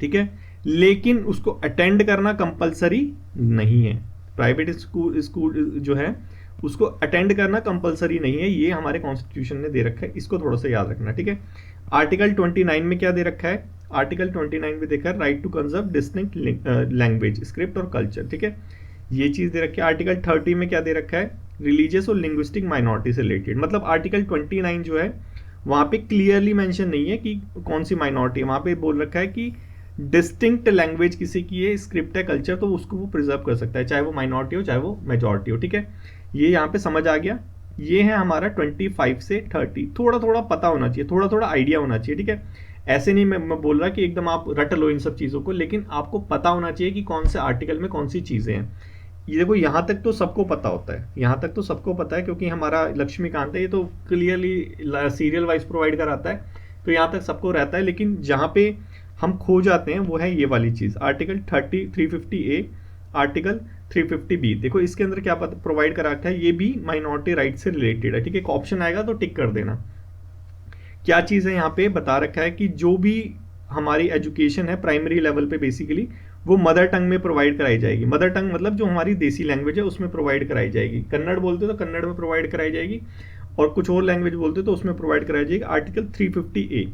ठीक है। लेकिन उसको अटेंड करना कंपलसरी नहीं है। प्राइवेट स्कूल स्कूल जो है उसको अटेंड करना कंपलसरी नहीं है, ये हमारे कॉन्स्टिट्यूशन ने दे रखा है, इसको थोड़ा सा याद रखना, ठीक है। आर्टिकल 29 में क्या दे रखा है? आर्टिकल 29 में देखा है right to conserve distinct language, script और कल्चर, ठीक है, ये चीज दे रखी है। आर्टिकल 30 में क्या दे रखा है? रिलीजियस और लिंग्विस्टिक माइनॉरिटी से रिलेटेड। मतलब आर्टिकल 29 जो है वहां पे क्लियरली मेंशन नहीं है कि कौन सी माइनॉरिटी है, वहां पे बोल रखा है कि डिस्टिंक्ट लैंग्वेज किसी की है, स्क्रिप्ट है, कल्चर, तो उसको वो प्रिजर्व कर सकता है, चाहे वो माइनॉरिटी हो चाहे वो मेजॉरिटी हो, ठीक है। ये यहाँ पे समझ आ गया। ये है हमारा 25 से 30। थोड़ा थोड़ा पता होना चाहिए, थोड़ा थोड़ा आइडिया होना चाहिए, ठीक है। ऐसे नहीं मैं बोल रहा कि एकदम आप रट लो इन सब चीज़ों को, लेकिन आपको पता होना चाहिए कि कौन से आर्टिकल में कौन सी चीज़ें हैं। ये देखो यहाँ तक तो सबको पता होता है, यहाँ तक तो सबको पता है, क्योंकि हमारा लक्ष्मीकांत है, ये तो क्लियरली सीरियल वाइज प्रोवाइड कराता है, तो यहाँ तक सबको रहता है। लेकिन जहाँ पे हम खो जाते हैं वो है ये वाली चीज़, आर्टिकल 350A, आर्टिकल 350B। देखो इसके अंदर क्या प्रोवाइड करा रखा है, ये भी माइनॉरिटी राइट से रिलेटेड है, ठीक है। एक ऑप्शन आएगा तो टिक कर देना। क्या चीज़ है यहाँ पे बता रखा है कि जो भी हमारी एजुकेशन है प्राइमरी लेवल पे बेसिकली वो मदर टंग में प्रोवाइड कराई जाएगी। मदर टंग मतलब जो हमारी देसी लैंग्वेज है उसमें प्रोवाइड कराई जाएगी। कन्नड़ बोलते तो कन्नड़ में प्रोवाइड कराई जाएगी, और कुछ और लैंग्वेज बोलते तो उसमें प्रोवाइड कराई जाएगी। Article 350A।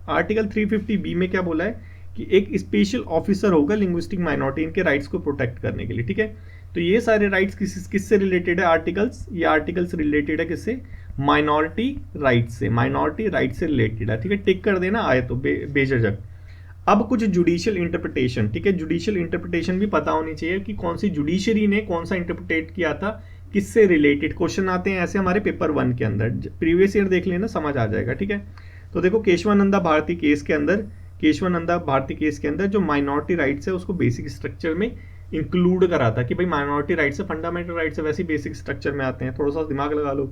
आर्टिकल 350B में क्या बोला है कि एक स्पेशल ऑफिसर होगा लिंग्विस्टिक माइनॉरिटी, इनके राइट्स को प्रोटेक्ट करने के लिए, ठीक है। तो ये सारे राइट्स किससे रिलेटेड है? आर्टिकल्स, ये आर्टिकल्स रिलेटेड है किससे? माइनॉरिटी राइट से, माइनॉरिटी राइट से रिलेटेड है, ठीक है। टिक कर देना आए तो बेझिझक। अब कुछ जुडिशियल इंटरप्रिटेशन, ठीक है, जुडिशियल इंटरप्रिटेशन भी पता होनी चाहिए कि कौन सी जुडिशरी ने कौन सा इंटरप्रिटेट किया था, किससे रिलेटेड। क्वेश्चन आते हैं ऐसे हमारे पेपर 1 के अंदर, प्रीवियस ईयर देख लेना, समझ आ जाएगा, ठीक है। तो देखो केशवानंदा भारती केस के अंदर, केशवानंदा भारती केस के अंदर जो माइनॉरिटी राइट्स है उसको बेसिक स्ट्रक्चर में इंक्लूड करा था कि भाई माइनॉरिटी राइट्स है, फंडामेंटल राइट्स है, वैसे बेसिक स्ट्रक्चर में आते हैं, थोड़ा सा दिमाग लगा लो।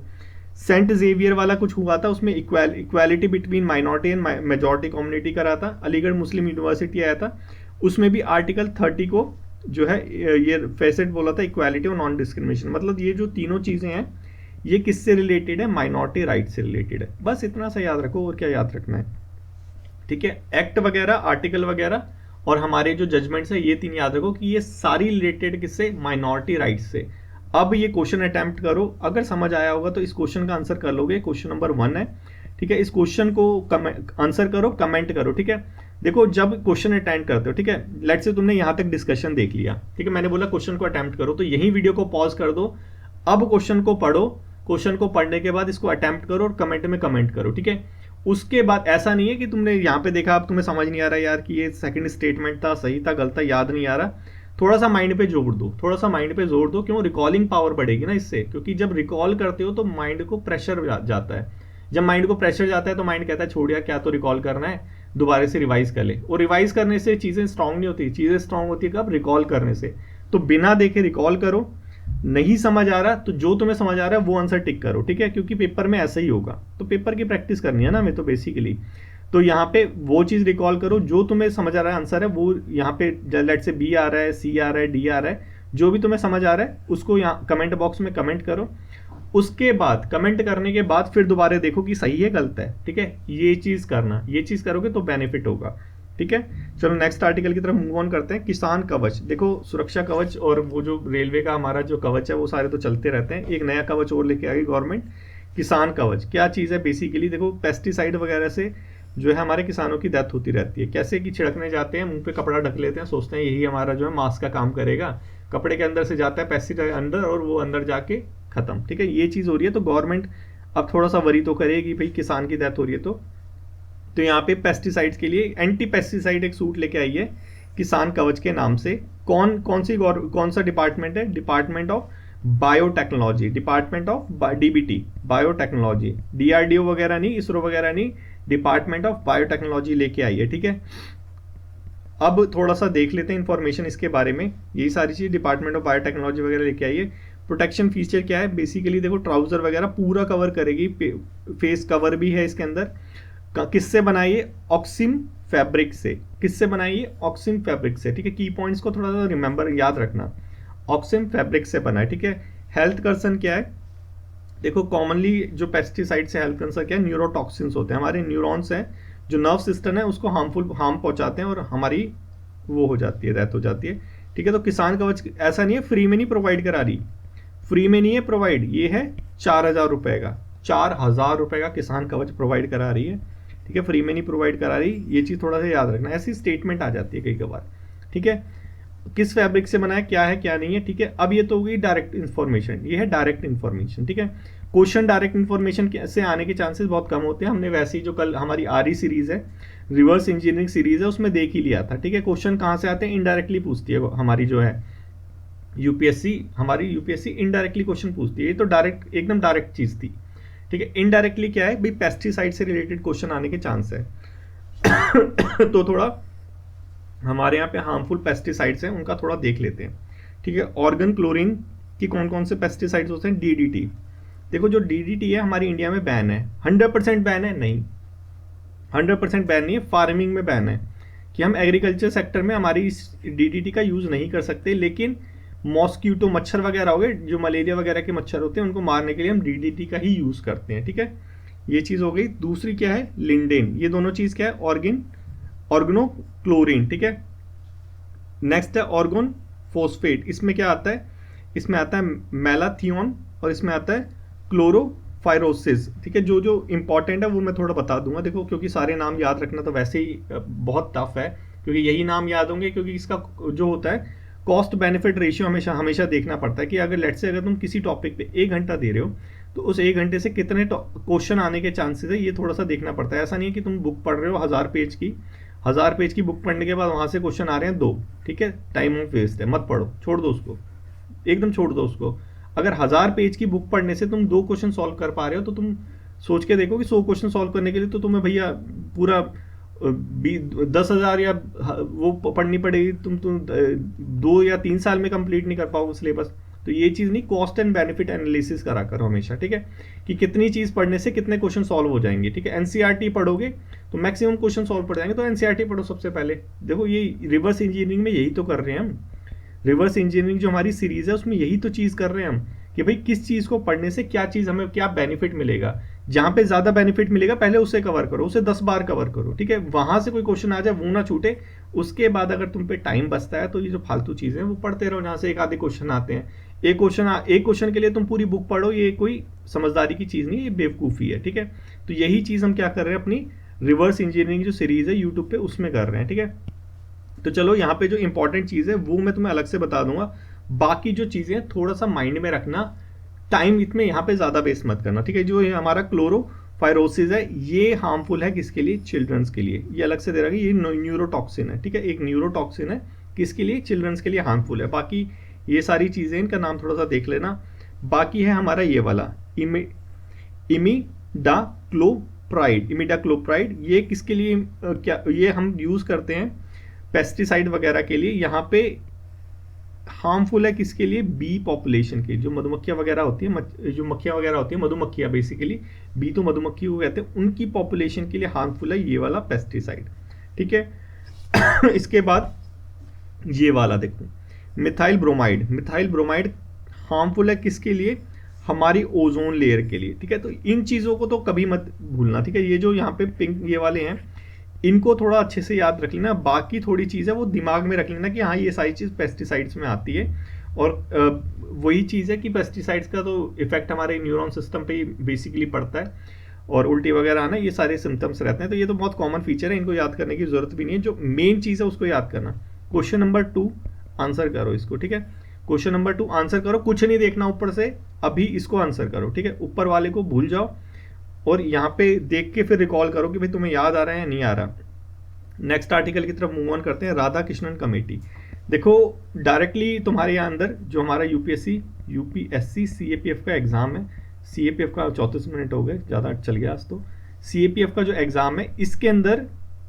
सेंट जेवियर वाला कुछ हुआ था, उसमें equality between minority and majority community करा था। अलीगढ़ मुस्लिम यूनिवर्सिटी आया था, उसमें भी आर्टिकल 30 को जो है ये फैसेट बोला था, इक्वालिटी और नॉन डिस्क्रिमिनेशन। मतलब ये जो तीनों चीजें हैं ये किससे रिलेटेड है? माइनॉरिटी राइट से रिलेटेड है। बस इतना सा याद रखो, और क्या याद रखना है, ठीक है। एक्ट वगैरह, आर्टिकल वगैरह और हमारे जो जजमेंट्स है, ये 3 याद रखो कि ये सारी रिलेटेड किससे? माइनॉरिटी राइट्स से। अब ये क्वेश्चन अटेम्प्ट करो, अगर समझ आया होगा तो इस क्वेश्चन का आंसर कर लोगे। क्वेश्चन नंबर 1 है, ठीक है। इस क्वेश्चन को आंसर करो, कमेंट करो, ठीक है। देखो जब क्वेश्चन अटेम्प्ट करते हो, ठीक है, लेट्स से तुमने यहाँ तक डिस्कशन देख लिया, ठीक है, मैंने बोला क्वेश्चन को अटेम्प्ट करो, तो यही वीडियो को पॉज कर दो, अब क्वेश्चन को पढ़ो, क्वेश्चन को पढ़ने के बाद इसको अटेम्प्ट करो और कमेंट में कमेंट करो, ठीक है। उसके बाद ऐसा नहीं है कि तुमने यहाँ पे देखा अब तुम्हें समझ नहीं आ रहा यार कि ये सेकंड स्टेटमेंट था, सही था, गलत था, याद नहीं आ रहा, थोड़ा सा माइंड पे जोर दो, थोड़ा सा माइंड पे जोर दो, क्यों? रिकॉलिंग पावर बढ़ेगी ना इससे, क्योंकि जब रिकॉल करते हो तो माइंड को प्रेशर जाता है। जब माइंड को प्रेशर जाता है तो माइंड कहता है छोड़ यार, क्या तो रिकॉल करना है, दोबारा से रिवाइज कर ले। और रिवाइज करने से चीजें स्ट्रांग नहीं होती, चीजें स्ट्रांग होती है कब? रिकॉल करने से। तो बिना देखे रिकॉल करो, नहीं समझ आ रहा तो जो तुम्हें समझ आ रहा है वो आंसर टिक करो, ठीक है, क्योंकि पेपर में ऐसा ही होगा, तो पेपर की प्रैक्टिस करनी है ना हमें तो बेसिकली। तो यहाँ पे वो चीज रिकॉल करो जो तुम्हें समझ आ रहा है आंसर है, वो यहाँ पे लेट से बी आ रहा है, सी आ रहा है, डी आ रहा है, जो भी तुम्हें समझ आ रहा है उसको यहाँ कमेंट बॉक्स में कमेंट करो। उसके बाद कमेंट करने के बाद फिर दोबारा देखो कि सही है गलत है, ठीक है। ये चीज करना, ये चीज करोगे तो बेनिफिट होगा, ठीक है। चलो नेक्स्ट आर्टिकल की तरफ मूव ऑन करते हैं। किसान कवच, देखो सुरक्षा कवच और वो जो रेलवे का हमारा जो कवच है वो सारे तो चलते रहते हैं, एक नया कवच और लेके आई गवर्नमेंट, किसान कवच। क्या चीज़ है बेसिकली? देखो पेस्टिसाइड वगैरह से जो है हमारे किसानों की डेथ होती रहती है। कैसे कि छिड़कने जाते हैं, मुंह पे कपड़ा ढक लेते हैं, सोचते हैं यही हमारा जो है मास्क का काम करेगा, कपड़े के अंदर से जाता है पेस्टिसाइड अंदर और वो अंदर जाके खत्म, ठीक है। ये चीज़ हो रही है, तो गवर्नमेंट अब थोड़ा सा वरी तो करेगी, भाई किसान की डेथ हो रही है तो यहाँ पे पेस्टिसाइड्स के लिए एंटी पेस्टिसाइड एक सूट लेके आई है किसान कवच के नाम से। कौन सा डिपार्टमेंट है? Department of biotechnology, department of DBT, biotechnology, DRDO वगैरह नहीं, इसरो वगैरह नहीं, डिपार्टमेंट ऑफ बायोटेक्नोलॉजी लेके आई है, ठीक है। अब थोड़ा सा देख लेते हैं इन्फॉर्मेशन इसके बारे में, यही सारी चीज़ डिपार्टमेंट ऑफ बायोटेक्नोलॉजी वगैरह लेके आई है। प्रोटेक्शन फीचर क्या है, बेसिकली देखो ट्राउजर वगैरह पूरा कवर करेगी, फेस कवर भी है इसके अंदर। किससे बनाई है, ऑक्सिम फैब्रिक से। किससे बनाई है, ऑक्सिम फैब्रिक से, ठीक है। की पॉइंट्स को थोड़ा सा रिमेंबर याद रखना, ऑक्सिम फैब्रिक से बना है, ठीक है। हेल्थ कंसर्न क्या है, देखो कॉमनली जो पेस्टिसाइड से हेल्थ कंसर्न क्या है, न्यूरोटॉक्सिन्स होते हैं, हमारे न्यूरॉन्स हैं जो नर्व सिस्टम है उसको हार्म पहुंचाते हैं और हमारी वो हो जाती है, डेथ हो जाती है, ठीक है। तो किसान कवच ऐसा नहीं है फ्री में नहीं प्रोवाइड करा रही, फ्री में नहीं है प्रोवाइड, ये है 4,000 रुपए का, 4,000 रुपए का किसान कवच प्रोवाइड करा रही है, ठीक है। फ्री में नहीं प्रोवाइड करा रही, ये चीज़ थोड़ा सा याद रखना, ऐसी स्टेटमेंट आ जाती है कई कबार, ठीक है। किस फैब्रिक से बना है क्या नहीं है, ठीक है। अब ये तो होगी डायरेक्ट इन्फॉर्मेशन, ये है डायरेक्ट इन्फॉर्मेशन, ठीक है। क्वेश्चन डायरेक्ट इन्फॉर्मेशन से आने के चांसेस बहुत कम होते हैं, हमने वैसे ही जो कल हमारी आरी सीरीज है, रिवर्स इंजीनियरिंग सीरीज है, उसमें देख ही लिया था, ठीक है। क्वेश्चन कहाँ से आते हैं, इनडायरेक्टली पूछती है हमारी जो है यूपीएससी, हमारी यूपीएससी इनडायरेक्टली क्वेश्चन पूछती है, ये तो डायरेक्ट एकदम डायरेक्ट चीज थी, ठीक है। इनडायरेक्टली क्या है भाई, पेस्टिसाइड से रिलेटेड क्वेश्चन आने के चांस है तो थोड़ा हमारे यहाँ पे हार्मफुल पेस्टिसाइड्स हैं उनका थोड़ा देख लेते हैं, ठीक है। ऑर्गन क्लोरीन की कौन कौन से पेस्टिसाइड्स होते हैं, डीडीटी। देखो जो डीडीटी है हमारी इंडिया में बैन है, 100% बैन है नहीं, 100% बैन नहीं है, फार्मिंग में बैन है कि हम एग्रीकल्चर सेक्टर में हमारी डीडीटी का यूज नहीं कर सकते, लेकिन मॉस्क्यूटो मच्छर वगैरह हो गए, जो मलेरिया वगैरह के मच्छर होते हैं उनको मारने के लिए हम डीडीटी का ही यूज करते हैं, ठीक है। ये चीज हो गई। दूसरी क्या है, लिंडेन, ये दोनों चीज क्या है, ऑर्गेनोक्लोरीन, ठीक है। नेक्स्ट है ऑर्गन फोस्फेट, इसमें क्या आता है, इसमें आता है मेलाथियोन और इसमें आता है क्लोरोफायरोसिस, ठीक है। जो जो इंपॉर्टेंट है वो मैं थोड़ा बता दूंगा, देखो क्योंकि सारे नाम याद रखना तो वैसे ही बहुत टफ है, क्योंकि यही नाम याद होंगे, क्योंकि इसका जो होता है कॉस्ट बेनिफिट रेशियो हमेशा हमेशा देखना पड़ता है कि अगर लेट्स से अगर तुम किसी टॉपिक पे 1 घंटा दे रहे हो तो उस 1 घंटे से कितने क्वेश्चन आने के चांसेस है, ये थोड़ा सा देखना पड़ता है। ऐसा नहीं है कि तुम बुक पढ़ रहे हो 1000 पेज की बुक पढ़ने के बाद वहां से क्वेश्चन आ रहे हैं 2, ठीक है, टाइम ऑफ वेस्ट है, मत पढ़ो, छोड़ दो उसको, एकदम छोड़ दो उसको। अगर 1000 पेज की बुक पढ़ने से तुम 2 क्वेश्चन सॉल्व कर पा रहे हो तो तुम सोच के देखो कि 100 क्वेश्चन सॉल्व करने के लिए तो तुम्हें भैया पूरा 10,000 या वो पढ़नी पड़ेगी, तुम 2 या 3 साल में कंप्लीट नहीं कर पाओगे सिलेबस। तो ये चीज़ नहीं, कॉस्ट एंड बेनिफिट एनालिसिस करा करो हमेशा, ठीक है, कि कितनी चीज़ पढ़ने से कितने क्वेश्चन सॉल्व हो जाएंगे, ठीक है। एनसीईआरटी पढ़ोगे तो मैक्सिमम क्वेश्चन सॉल्व पड़ जाएंगे, तो एनसीईआरटी पढ़ो सबसे पहले। देखो ये रिवर्स इंजीनियरिंग में यही तो कर रहे हैं हम, रिवर्स इंजीनियरिंग जो हमारी सीरीज है उसमें यही तो चीज़ कर रहे हैं हम, कि भाई किस चीज़ को पढ़ने से क्या चीज़ हमें क्या बेनिफिट मिलेगा, जहां पे ज्यादा बेनिफिट मिलेगा पहले उसे कवर करो, उसे 10 बार कवर करो, ठीक है। वहां से कोई क्वेश्चन आ जाए वो ना छूटे, उसके बाद अगर तुम पे टाइम बचता है तो ये जो फालतू चीजें हैं वो पढ़ते रहो, जहां से एक आधे क्वेश्चन आते हैं। एक क्वेश्चन के लिए तुम पूरी बुक पढ़ो, ये कोई समझदारी की चीज नहीं, ये बेवकूफी है, ठीक है। तो यही चीज हम क्या कर रहे हैं, अपनी रिवर्स इंजीनियरिंग जो सीरीज है यूट्यूब पे उसमें कर रहे हैं, ठीक है। तो चलो यहाँ पे जो इंपॉर्टेंट चीज है वो मैं तुम्हें अलग से बता दूंगा, बाकी जो चीजें थोड़ा सा माइंड में रखना, टाइम इसमें यहाँ पे ज्यादा वेस्ट मत करना, ठीक है। जो ये हमारा क्लोरोफायरोसिस है ये हार्मफुल है किसके लिए, चिल्ड्रंस के लिए, ये अलग से दे रहा है, ये न्यूरोटॉक्सिन है, ठीक है, एक न्यूरोटॉक्सिन है, किसके लिए, चिल्ड्रंस के लिए हार्मफुल है। बाकी ये सारी चीजें इनका नाम थोड़ा सा देख लेना। बाकी है हमारा ये वाला इमिडाक्लोप्राइड, ये किसके लिए क्या ये हम यूज करते हैं पेस्टिसाइड वगैरह के लिए, यहाँ पे हार्मफुल है किसके लिए, बी पॉपुलेशन के, जो मधुमक्खियां वगैरह होती है, जो मक्खियां वगैरह होती है, मधुमक्खियां बेसिकली, बी तो मधुमक्खी को कहते हैं, उनकी पॉपुलेशन के लिए हार्मफुल है ये वाला पेस्टिसाइड, ठीक है। इसके बाद ये वाला देखो, मिथाइल ब्रोमाइड हार्मफुल है किसके लिए, हमारी ओजोन लेयर के लिए, ठीक है। तो इन चीजों को तो कभी मत भूलना, ठीक है। ये जो यहाँ पे पिंक ये वाले हैं इनको थोड़ा अच्छे से याद रख लेना, बाकी थोड़ी चीज़ है वो दिमाग में रख लेना कि हाँ ये सारी चीज़ पेस्टिसाइड्स में आती है, और वही चीज़ है कि पेस्टिसाइड्स का तो इफेक्ट हमारे न्यूरॉन सिस्टम पे ही बेसिकली पड़ता है, और उल्टी वगैरह आना, ये सारे सिम्टम्स रहते हैं। तो ये तो बहुत कॉमन फीचर है, इनको याद करने की जरूरत भी नहीं है, जो मेन चीज़ है उसको याद करना। क्वेश्चन नंबर 2 आंसर करो इसको, ठीक है। क्वेश्चन नंबर 2 आंसर करो, कुछ नहीं देखना ऊपर से, अभी इसको आंसर करो, ठीक है। ऊपर वाले को भूल जाओ और यहाँ पे देख के फिर रिकॉल करो कि भाई तुम्हें याद आ रहा है या नहीं आ रहा। नेक्स्ट आर्टिकल की तरफ मूव ऑन करते हैं, राधा कृष्णन कमेटी। देखो डायरेक्टली तुम्हारे यहाँ अंदर जो हमारा यूपीएससी सीएपीएफ का एग्जाम है, सीएपीएफ का 34 मिनट हो गए, ज़्यादा चल गया आज तो। सीएपीएफ का जो एग्जाम है इसके अंदर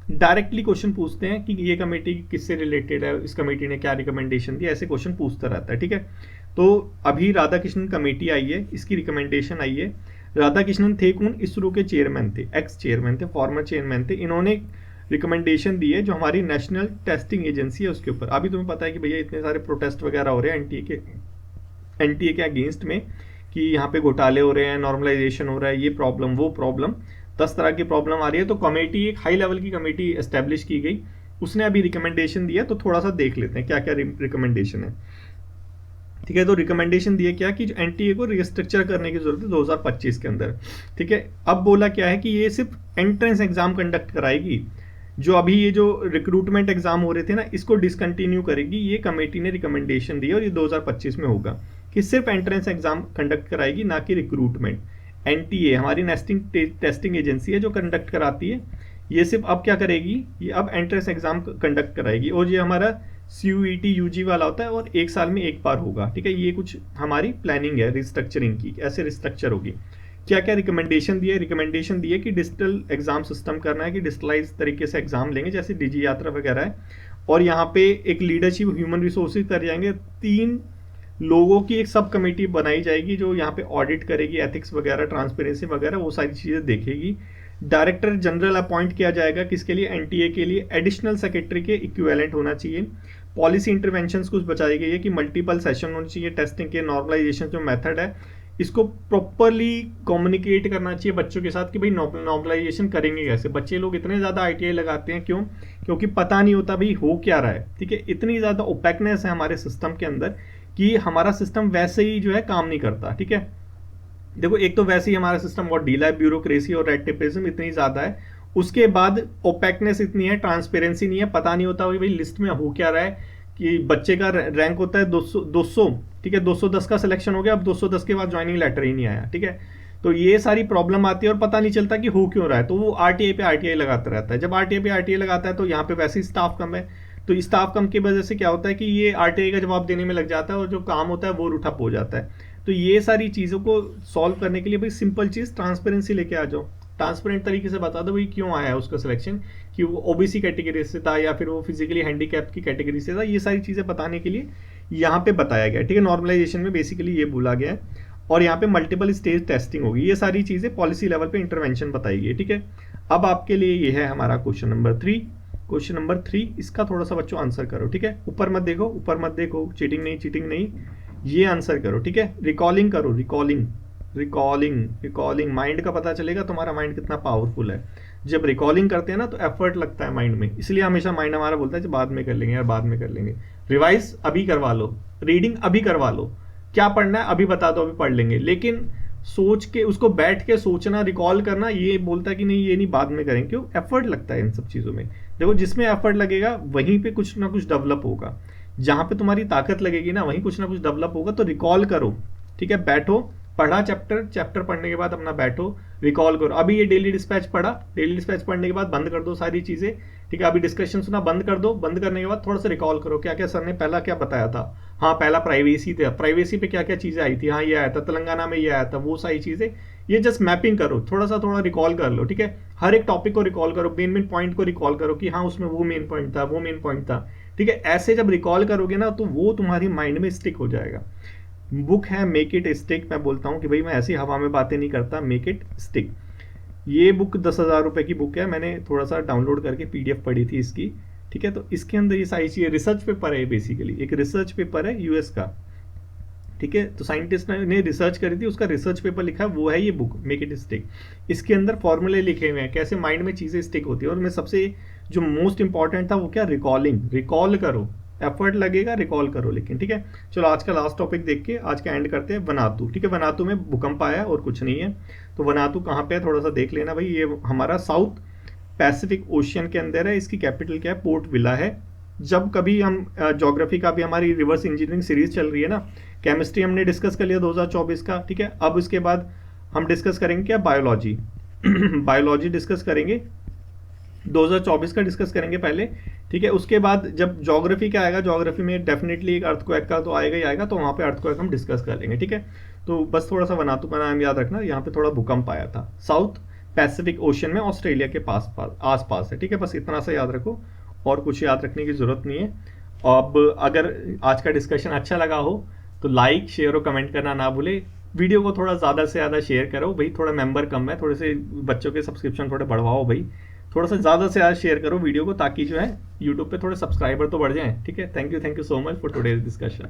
डायरेक्टली क्वेश्चन पूछते हैं कि ये कमेटी किससे रिलेटेड है, इस कमेटी ने क्या रिकमेंडेशन दी, ऐसे क्वेश्चन पूछता रहता है, ठीक है। तो अभी राधाकृष्णन कमेटी आई है, इसकी रिकमेंडेशन आई है। राधाकृष्णन थे कौन, इसरो के चेयरमैन थे, एक्स चेयरमैन थे, फॉर्मर चेयरमैन थे। इन्होंने रिकमेंडेशन दी है जो हमारी नेशनल टेस्टिंग एजेंसी है उसके ऊपर। अभी तुम्हें पता है कि भैया इतने सारे प्रोटेस्ट वगैरह हो रहे हैं एनटीए के अगेंस्ट में, कि यहाँ पे घोटाले हो रहे हैं, नॉर्मलाइजेशन हो रहा है, ये प्रॉब्लम वो प्रॉब्लम, 10 तरह की प्रॉब्लम आ रही है। तो कमेटी, एक हाई लेवल की कमेटी एस्टेब्लिश की गई, उसने अभी रिकमेंडेशन दिया। तो थोड़ा सा देख लेते हैं क्या क्या रिकमेंडेशन है, ठीक है। तो रिकमेंडेशन दिया क्या कि जो एनटीए को रिस्ट्रक्चर करने की जरूरत है 2025 के अंदर, ठीक है। अब बोला क्या है कि ये सिर्फ एंट्रेंस एग्जाम कंडक्ट कराएगी, जो अभी ये जो रिक्रूटमेंट एग्जाम हो रहे थे ना, इसको डिसकंटिन्यू करेगी। ये कमेटी ने रिकमेंडेशन दी और ये 2025 में होगा कि सिर्फ एंट्रेंस एग्जाम कंडक्ट कराएगी, ना कि रिक्रूटमेंट। एनटीए हमारी टेस्टिंग एजेंसी है जो कंडक्ट कराती है, ये सिर्फ अब क्या करेगी, ये अब एंट्रेंस एग्जाम कंडक्ट कराएगी। और ये हमारा CUET UG वाला होता है और एक साल में एक बार होगा, ठीक है। ये कुछ हमारी प्लानिंग है रिस्ट्रक्चरिंग की, ऐसे रिस्ट्रक्चर होगी। क्या क्या रिकमेंडेशन दिए, रिकमेंडेशन दिए कि डिजिटल एग्जाम सिस्टम करना है, कि डिजिटलाइज तरीके से एग्जाम लेंगे जैसे डिजी यात्रा वगैरह है। और यहाँ पे एक लीडरशिप ह्यूमन रिसोर्सेज कर जाएंगे, 3 लोगों की एक सब कमेटी बनाई जाएगी जो यहाँ पे ऑडिट करेगी, एथिक्स वगैरह, ट्रांसपेरेंसी वगैरह, वो सारी चीज़ें देखेगी। डायरेक्टर जनरल अपॉइंट किया जाएगा, किसके लिए, एनटीए के लिए, एडिशनल सेक्रेटरी के इक्विवेलेंट होना चाहिए। पॉलिसी इंटरवेंशंस कुछ बताई गई है कि मल्टीपल सेशन होने चाहिए टेस्टिंग के, नॉर्मलाइजेशन जो मेथड है इसको प्रॉपरली कम्युनिकेट करना चाहिए बच्चों के साथ कि भाई नॉर्मलाइजेशन करेंगे कैसे। बच्चे लोग इतने ज़्यादा ITI लगाते हैं, क्यों, क्योंकि पता नहीं होता भाई हो क्या रहा है, ठीक है। इतनी ज़्यादा ओपेकनेस है हमारे सिस्टम के अंदर कि हमारा सिस्टम वैसे ही जो है काम नहीं करता, ठीक है। देखो एक तो वैसे ही हमारा सिस्टम बहुत ढीला है, ब्यूरोक्रेसी और रेड टेपिज्म इतनी ज़्यादा है, उसके बाद ओपेकनेस इतनी है, ट्रांसपेरेंसी नहीं है, पता नहीं होता भाई लिस्ट में हो क्या रहा है। कि बच्चे का रैंक होता है 200, ठीक है, 210 का सिलेक्शन हो गया, अब 210 के बाद ज्वाइनिंग लेटर ही नहीं आया, ठीक है। तो ये सारी प्रॉब्लम आती है और पता नहीं चलता कि हो क्यों रहा है। तो वो RTI पे RTI लगाता रहता है। जब RTI पे RTI लगाता है तो यहाँ पे वैसे ही स्टाफ कम है, तो स्टाफ कम की वजह से क्या होता है कि ये RTI का जवाब देने में लग जाता है और जो काम होता है वो रूठप हो जाता है। तो ये सारी चीज़ों को सॉल्व करने के लिए भाई सिंपल चीज़ ट्रांसपेरेंसी लेके आ जाओ, ट्रांसपेरेंट तरीके से बता दो भाई क्यों आया है उसका सिलेक्शन, कि वो OBC कैटेगरी से था या फिर वो फिजिकली हैंडीकैप की कैटेगरी से था। ये सारी चीज़ें बताने के लिए यहाँ पे बताया गया, ठीक है। नॉर्मलाइजेशन में बेसिकली ये बोला गया है। और यहाँ पे मल्टीपल स्टेज टेस्टिंग होगी, ये सारी चीज़ें पॉलिसी लेवल पे इंटरवेंशन बताई गई, ठीक है। अब आपके लिए ये है हमारा क्वेश्चन नंबर 3। क्वेश्चन नंबर 3 इसका थोड़ा सा बच्चों आंसर करो, ठीक है। ऊपर मत देखो, ऊपर मत देखो, चीटिंग नहीं, चीटिंग नहीं, ये आंसर करो, ठीक है। रिकॉलिंग करो, रिकॉलिंग रिकॉलिंग रिकॉलिंग, माइंड का पता चलेगा तुम्हारा माइंड कितना पावरफुल है। जब रिकॉलिंग करते हैं ना तो एफर्ट लगता है माइंड में, इसलिए हमेशा माइंड हमारा बोलता है कि बाद में कर लेंगे यार, बाद में कर लेंगे। रिवाइज अभी करवा लो, रीडिंग अभी करवा लो, क्या पढ़ना है अभी बता दो, अभी पढ़ लेंगे। लेकिन सोच के उसको बैठ के सोचना, रिकॉल करना, ये बोलता है कि नहीं ये नहीं बाद में करेंगे, क्यों, एफर्ट लगता है इन सब चीज़ों में। देखो जिसमें एफर्ट लगेगा वहीं पे कुछ ना कुछ डेवलप होगा, जहाँ पे तुम्हारी ताकत लगेगी ना वहीं कुछ ना कुछ डेवलप होगा। तो रिकॉल करो, ठीक है। बैठो, पढ़ा चैप्टर पढ़ने के बाद अपना बैठो, रिकॉल करो। अभी ये डेली डिस्पैच पढ़ा, डेली डिस्पैच पढ़ने के बाद बंद कर दो सारी चीज़ें, ठीक है। अभी डिस्कशन सुना, बंद कर दो, बंद करने के बाद थोड़ा सा रिकॉल करो, क्या क्या सर ने पहला क्या बताया था। हाँ पहला प्राइवेसी था, प्राइवेसी पे क्या क्या चीज़ें आई थी, हाँ ये आया था तेलंगाना में, ये आया था, वो सारी चीज़ें, ये जस्ट मैपिंग करो, थोड़ा रिकॉल कर लो, ठीक है। हर एक टॉपिक को रिकॉल करो, मेन पॉइंट को रिकॉल करो कि हाँ उसमें वो मेन पॉइंट था, वो मेन पॉइंट था, ठीक है। ऐसे जब रिकॉल करोगे ना तो वो तुम्हारी माइंड में स्टिक हो जाएगा। बुक है मेक इट स्टिक, मैं बोलता हूँ कि भाई मैं ऐसी हवा में बातें नहीं करता, मेक इट स्टिक। ये बुक 10,000 रुपये की बुक है, मैंने थोड़ा सा डाउनलोड करके PDF पढ़ी थी इसकी, ठीक है। तो इसके अंदर ये सारी चीज़ें, रिसर्च पेपर है बेसिकली, एक रिसर्च पेपर है US का, ठीक है। तो साइंटिस्ट ने रिसर्च करी थी, उसका रिसर्च पेपर लिखा है, वो है ये बुक मेक इट स्टिक। इसके अंदर फॉर्मूले लिखे हुए हैं कैसे माइंड में चीज़ें स्टिक होती है। और मैं सबसे जो मोस्ट इंपॉर्टेंट था वो क्या, रिकॉलिंग, रिकॉल करो, एफर्ट लगेगा, रिकॉल करो। लेकिन ठीक है, चलो आज का लास्ट टॉपिक देख के आज का एंड करते हैं। वनातू, ठीक है, वनातू में भूकंप आया और कुछ नहीं है। तो वनातू कहाँ पे है थोड़ा सा देख लेना भाई, ये हमारा साउथ पैसिफिक ओशियन के अंदर है। इसकी कैपिटल क्या है, पोर्ट विला है। जब कभी हम ज्योग्राफी का भी, हमारी रिवर्स इंजीनियरिंग सीरीज चल रही है ना, केमिस्ट्री हमने डिस्कस कर लिया 2024 का, ठीक है। अब इसके बाद हम डिस्कस करेंगे क्या, बायोलॉजी बायोलॉजी डिस्कस करेंगे, 2024 का डिस्कस करेंगे पहले, ठीक है। उसके बाद जब ज्योग्राफी का आएगा, ज्योग्राफी में डेफिनेटली एक अर्थक्वेक का तो आएगा ही आएगा, तो वहाँ पे अर्थक्वेक हम डिस्कस कर लेंगे, ठीक है। तो बस थोड़ा सा वनातू का नाम याद रखना, यहाँ पे थोड़ा भूकंप आया था। साउथ पैसिफिक ओशन में ऑस्ट्रेलिया के आस पास है, ठीक है। बस इतना सा याद रखो, और कुछ याद रखने की ज़रूरत नहीं है। अब अगर आज का डिस्कशन अच्छा लगा हो तो लाइक, शेयर और कमेंट करना ना भूले। वीडियो को थोड़ा ज़्यादा से ज़्यादा शेयर करो भाई, थोड़ा मेंबर कम है, थोड़े से बच्चों के सब्सक्रिप्शन थोड़े बढ़वाओ भाई, थोड़ा सा ज़्यादा से ज़्यादा शेयर करो वीडियो को, ताकि जो है यूट्यूब पे थोड़े सब्सक्राइबर तो बढ़ जाएं, ठीक है। Thank you so much for today's discussion.